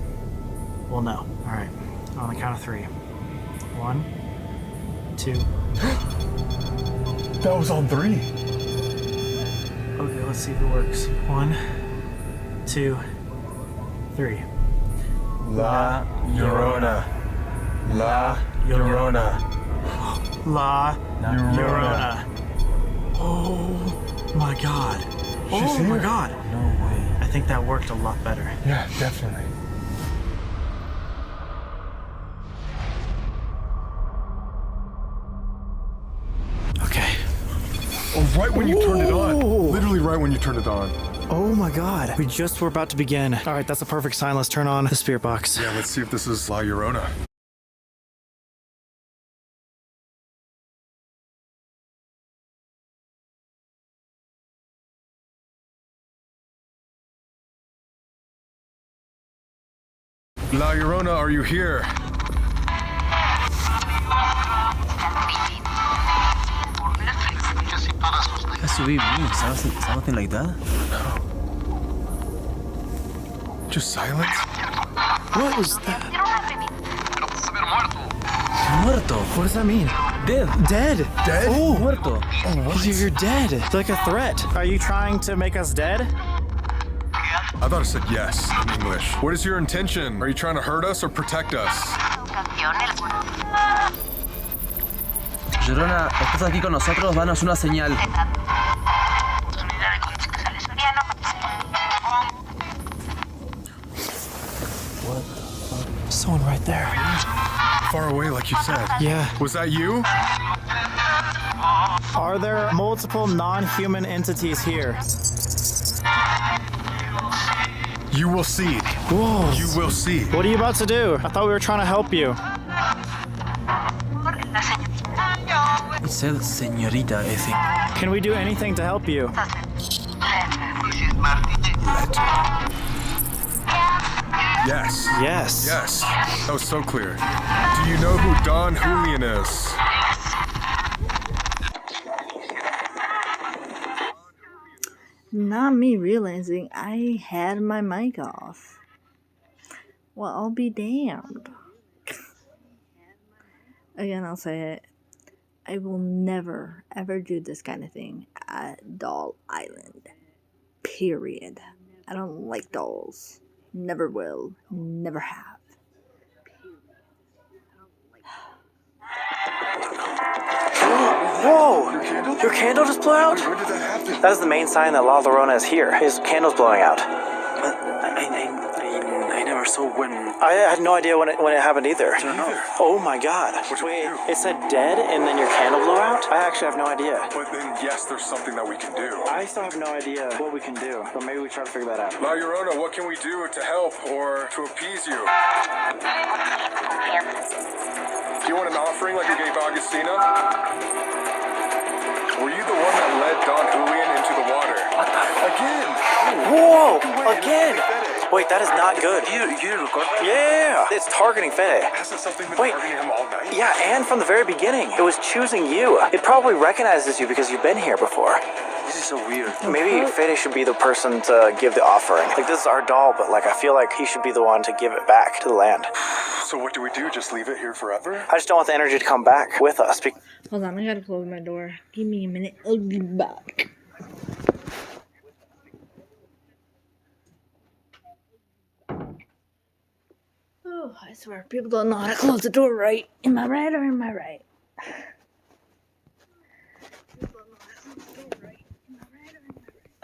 [SPEAKER 5] we'll know. All right, on the count of 3. 1, 2.
[SPEAKER 3] That was on 3.
[SPEAKER 5] Okay, let's see if it works. 1, 2, 3.
[SPEAKER 3] La Llorona. La Llorona.
[SPEAKER 5] La Llorona. Oh my god.
[SPEAKER 3] She's here.
[SPEAKER 5] My god.
[SPEAKER 11] No way.
[SPEAKER 5] I think that worked a lot better.
[SPEAKER 3] Yeah, definitely.
[SPEAKER 5] Okay.
[SPEAKER 3] Oh, right when you turned it on. Literally right when you turned it on.
[SPEAKER 5] Oh my god. We just were about to begin. All right, that's a perfect sign. Let's turn on the spirit box.
[SPEAKER 3] Yeah, let's see if this is La Llorona. La Llorona, are you here?
[SPEAKER 11] Has to be me. Something like that?
[SPEAKER 3] Just silence?
[SPEAKER 5] What was that?
[SPEAKER 11] Muerto.
[SPEAKER 5] What does that mean?
[SPEAKER 11] Dead?
[SPEAKER 5] Oh,
[SPEAKER 11] Muerto.
[SPEAKER 5] you're dead. It's like a threat. Are you trying to make us dead?
[SPEAKER 3] I thought it said yes in English. What is your intention? Are you trying to hurt us or protect us?
[SPEAKER 11] Llorona, estás aquí con nosotros, danos una señal.
[SPEAKER 5] What the fuck? Someone right there.
[SPEAKER 3] Far away, like you said.
[SPEAKER 5] Yeah.
[SPEAKER 3] Was that you?
[SPEAKER 5] Are there multiple non-human entities here?
[SPEAKER 3] You will see.
[SPEAKER 5] Whoa.
[SPEAKER 3] You will see.
[SPEAKER 5] What are you about to do? I thought we were trying to help you.
[SPEAKER 11] It said señorita, I think.
[SPEAKER 5] Can we do anything to help you?
[SPEAKER 3] Yes.
[SPEAKER 5] Yes.
[SPEAKER 3] Yes. That was so clear. Do you know who Don Julian is?
[SPEAKER 1] Not me realizing I had my mic off. Well, I'll be damned. Again, I'll say it. I will never, ever do this kind of thing at Doll Island. Period. I don't like dolls. Never will. Never have.
[SPEAKER 5] Whoa! Your candle just blew out?
[SPEAKER 3] When did that happen?
[SPEAKER 5] That is the main sign that La Llorona is here. His candle's blowing out.
[SPEAKER 11] But I never saw when.
[SPEAKER 5] I had no idea when it happened either.
[SPEAKER 11] I don't know.
[SPEAKER 5] Oh my god. Wait, it said dead and then your candle blew out? I actually have no idea.
[SPEAKER 3] But then, yes, there's something that we can do.
[SPEAKER 5] I still have no idea what we can do, but maybe we try to figure that out.
[SPEAKER 3] La Llorona, what can we do to help or to appease you? Do you want an offering like you gave Augustina? Were you the one that led Don Julian into the water? Again!
[SPEAKER 5] Whoa! Again! Wait, that is not good. Yeah! It's targeting Fede.
[SPEAKER 3] Hasn't something been
[SPEAKER 5] Wait.
[SPEAKER 3] targeting him all night?
[SPEAKER 5] Yeah, and from the very beginning. It was choosing you. It probably recognizes you because you've been here before.
[SPEAKER 11] This is so weird.
[SPEAKER 5] Maybe Fede should be the person to give the offering. Like, this is our doll, but like, I feel like he should be the one to give it back to the land.
[SPEAKER 3] So what do we do? Just leave it here forever?
[SPEAKER 5] I just don't want the energy to come back with us.
[SPEAKER 1] Hold on, I gotta close my door. Give me a minute. I'll be back. Oh, I swear, people don't know how to close the door right. Am I right or am I right?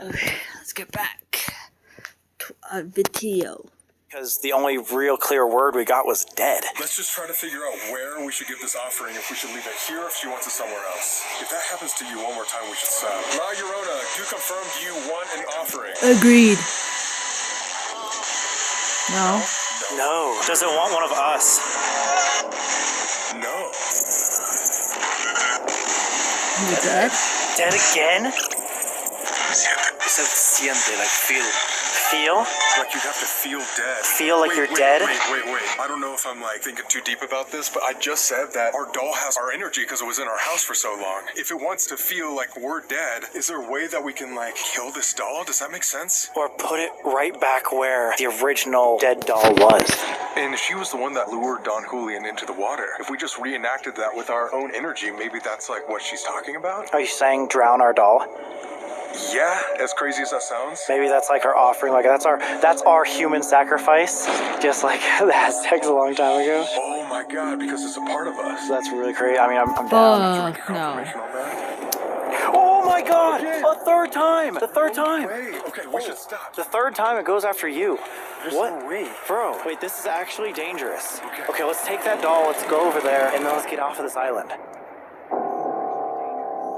[SPEAKER 1] Okay, let's get back to our video.
[SPEAKER 5] Because the only real clear word we got was dead.
[SPEAKER 3] Let's just try to figure out where we should give this offering, if we should leave it here, if she wants it somewhere else. If that happens to you one more time, we should stop. La Llorona, do confirm, do you want an offering?
[SPEAKER 1] Agreed. No.
[SPEAKER 5] No. Does it want one of us?
[SPEAKER 3] No.
[SPEAKER 1] You dead?
[SPEAKER 5] Dead again?
[SPEAKER 11] It said siente, like feel.
[SPEAKER 5] Feel?
[SPEAKER 3] Like you'd have to feel dead.
[SPEAKER 5] Feel like you're dead?
[SPEAKER 3] Wait. I don't know if I'm like thinking too deep about this, but I just said that our doll has our energy because it was in our house for so long. If it wants to feel like we're dead, is there a way that we can like kill this doll? Does that make sense?
[SPEAKER 5] Or put it right back where the original dead doll was.
[SPEAKER 3] And she was the one that lured Don Julian into the water. If we just reenacted that with our own energy, maybe that's like what she's talking about?
[SPEAKER 5] Are you saying drown our doll?
[SPEAKER 3] Yeah, as crazy as that sounds.
[SPEAKER 5] Maybe that's like our offering, like that's our human sacrifice, just like the Aztecs a long time ago.
[SPEAKER 3] Oh my god, because it's a part of us.
[SPEAKER 5] That's really crazy. I mean, I'm down.
[SPEAKER 1] No.
[SPEAKER 5] Oh my god! A third time! The third time!
[SPEAKER 3] Okay, we should stop.
[SPEAKER 5] The third time it goes after you.
[SPEAKER 3] There's
[SPEAKER 5] What?
[SPEAKER 3] no way.
[SPEAKER 5] Bro, wait, this is actually dangerous. Okay, let's take that doll, let's go over there, and then let's get off of this island.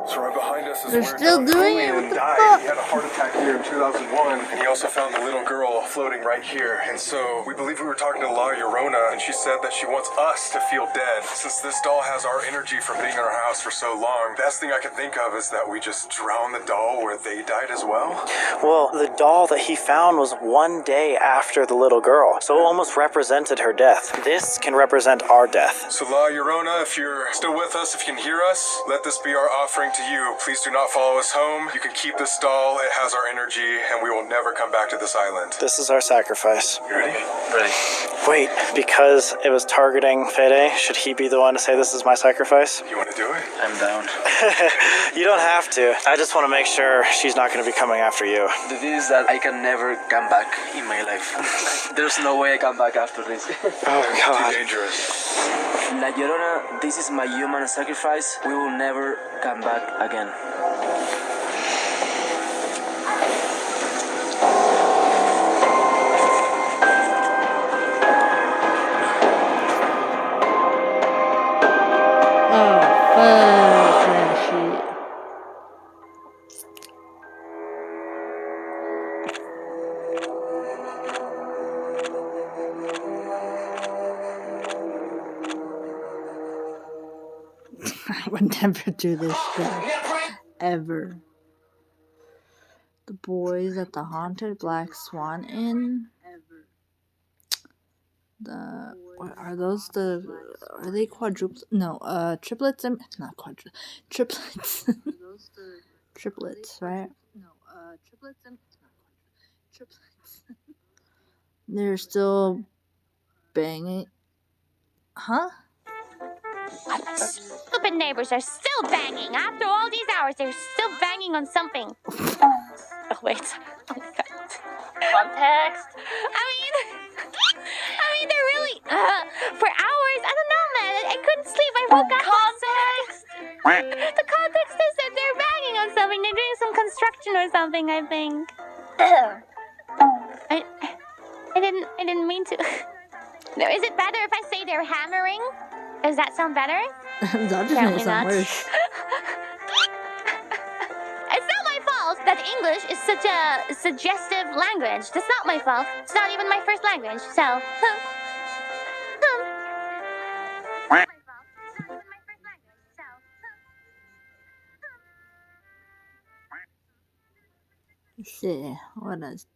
[SPEAKER 3] So right behind us is
[SPEAKER 1] They're
[SPEAKER 3] where
[SPEAKER 1] still
[SPEAKER 3] Don
[SPEAKER 1] doing it?
[SPEAKER 3] Julian
[SPEAKER 1] What the
[SPEAKER 3] died.
[SPEAKER 1] fuck?
[SPEAKER 3] He had a heart attack here in 2001, and he also found the little girl floating right here. And so we believe we were talking to La Llorona, and she said that she wants us to feel dead. Since this doll has our energy from being in our house for so long, the best thing I can think of is that we just drown the doll where they died as well.
[SPEAKER 5] Well, the doll that he found was one day after the little girl, so it almost represented her death. This can represent our death.
[SPEAKER 3] So La Llorona, if you're still with us, if you can hear us, let this be our offering to you. Please do not follow us home. You can keep this doll doll, it has our energy, and we will never come back to this island.
[SPEAKER 5] This is our sacrifice.
[SPEAKER 3] You ready?
[SPEAKER 4] Ready.
[SPEAKER 5] Wait, because it was targeting 𝖘𝖐𝖗, should he be the one to say this is my sacrifice?
[SPEAKER 3] You want to do it?
[SPEAKER 4] I'm down.
[SPEAKER 5] You don't have to. I just want to make sure she's not going to be coming after you.
[SPEAKER 4] The thing is that I can never come back in my life. There's no way I come back after this.
[SPEAKER 5] Oh, God.
[SPEAKER 3] Too dangerous.
[SPEAKER 4] La Llorona, this is my human sacrifice. We will never come back again.
[SPEAKER 1] I would never do this shit. Ever. The boys at the haunted Black Swan Inn. Are they quadruplets? No, triplets and not quadruplets. Triplets. Triplets, right? No, triplets and triplets. They're still banging. Huh?
[SPEAKER 12] Stupid neighbors are still banging. After all these hours, they're still banging on something. Oh, wait. Oh, my God. Context? I mean, they're really... for hours? I don't know, man. I couldn't sleep. I woke up... Context? The context is that they're banging on something. They're doing some construction or something, I think. I didn't mean to... No, is it better if I say they're hammering? Does that sound better?
[SPEAKER 1] That just makes it worse.
[SPEAKER 12] It's not my fault that English is such a suggestive language. That's not my fault. It's not even my first language, so...
[SPEAKER 1] Shit, what is...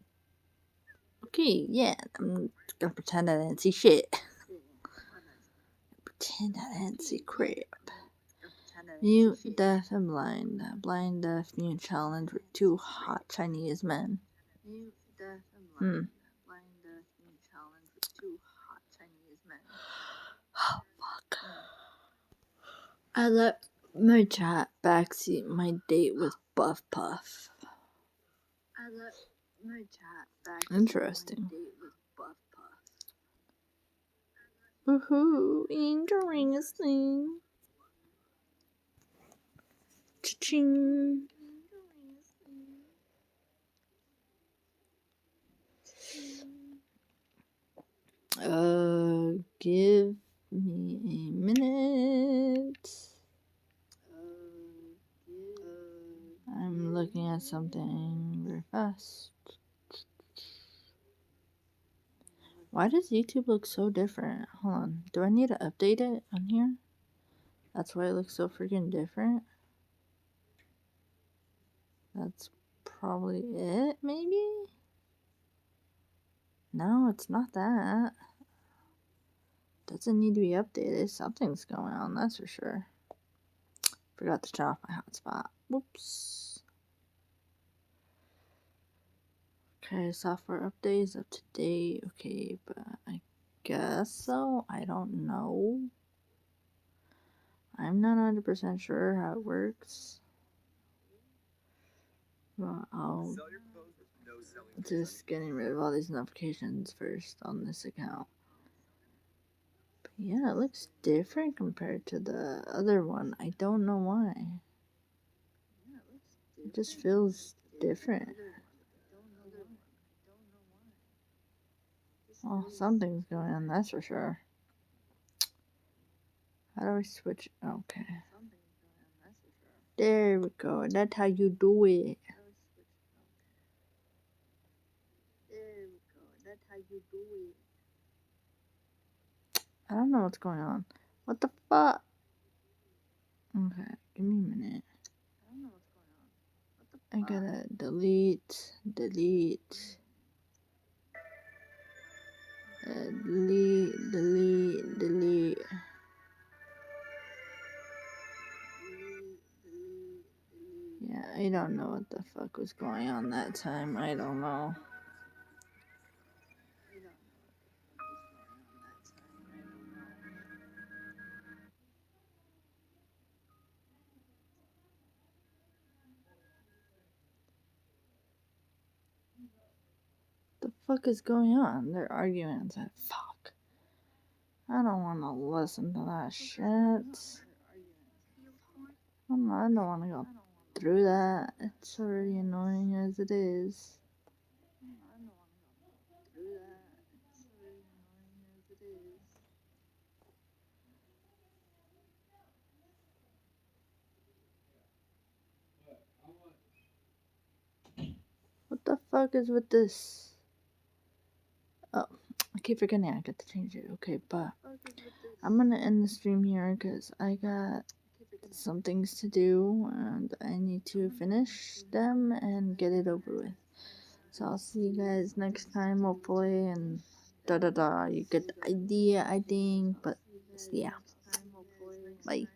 [SPEAKER 1] Okay, yeah, I'm gonna pretend I didn't see shit. Pretend I didn't see crap. Mute, deaf, and blind. Blind, deaf, mute challenge with 2 hot Chinese men. Mute, deaf, and blind. Blind, deaf, mute challenge with 2 hot Chinese men. Oh, fuck. I let my chat backseat my date with Buff Puff. I let my chat backseat interesting. My date with Buff Puff. Woohoo! Interesting. Cha-ching. Give me a minute. I'm looking at something very fast. Why does YouTube look so different? Hold on. Do I need to update it on here? That's why it looks so freaking different. That's probably it, maybe? No, it's not that. Doesn't need to be updated. Something's going on, that's for sure. Forgot to turn off my hotspot. Whoops. Okay, software update is up to date. Okay, but I guess so. I don't know. I'm not 100% sure how it works. Well, I'll just getting rid of all these notifications first on this account. But yeah, it looks different compared to the other one. I don't know why. It just feels different. Oh, something's going on, that's for sure. How do I switch? Okay. There we go. That's how you do it. I don't know what's going on. What the fuck? Okay, give me a minute. I gotta delete. Delete. Yeah, I don't know what the fuck was going on that time. I don't know. The fuck is going on? They're arguing and said, fuck. I don't want to listen to that shit. I don't want to go through that. It's already annoying as it is. What the fuck is with this? Oh, I keep forgetting I got to change it. Okay, but I'm gonna end the stream here because I got some things to do and I need to finish them and get it over with. So I'll see you guys next time, hopefully, and you get the idea, I think, but yeah, bye.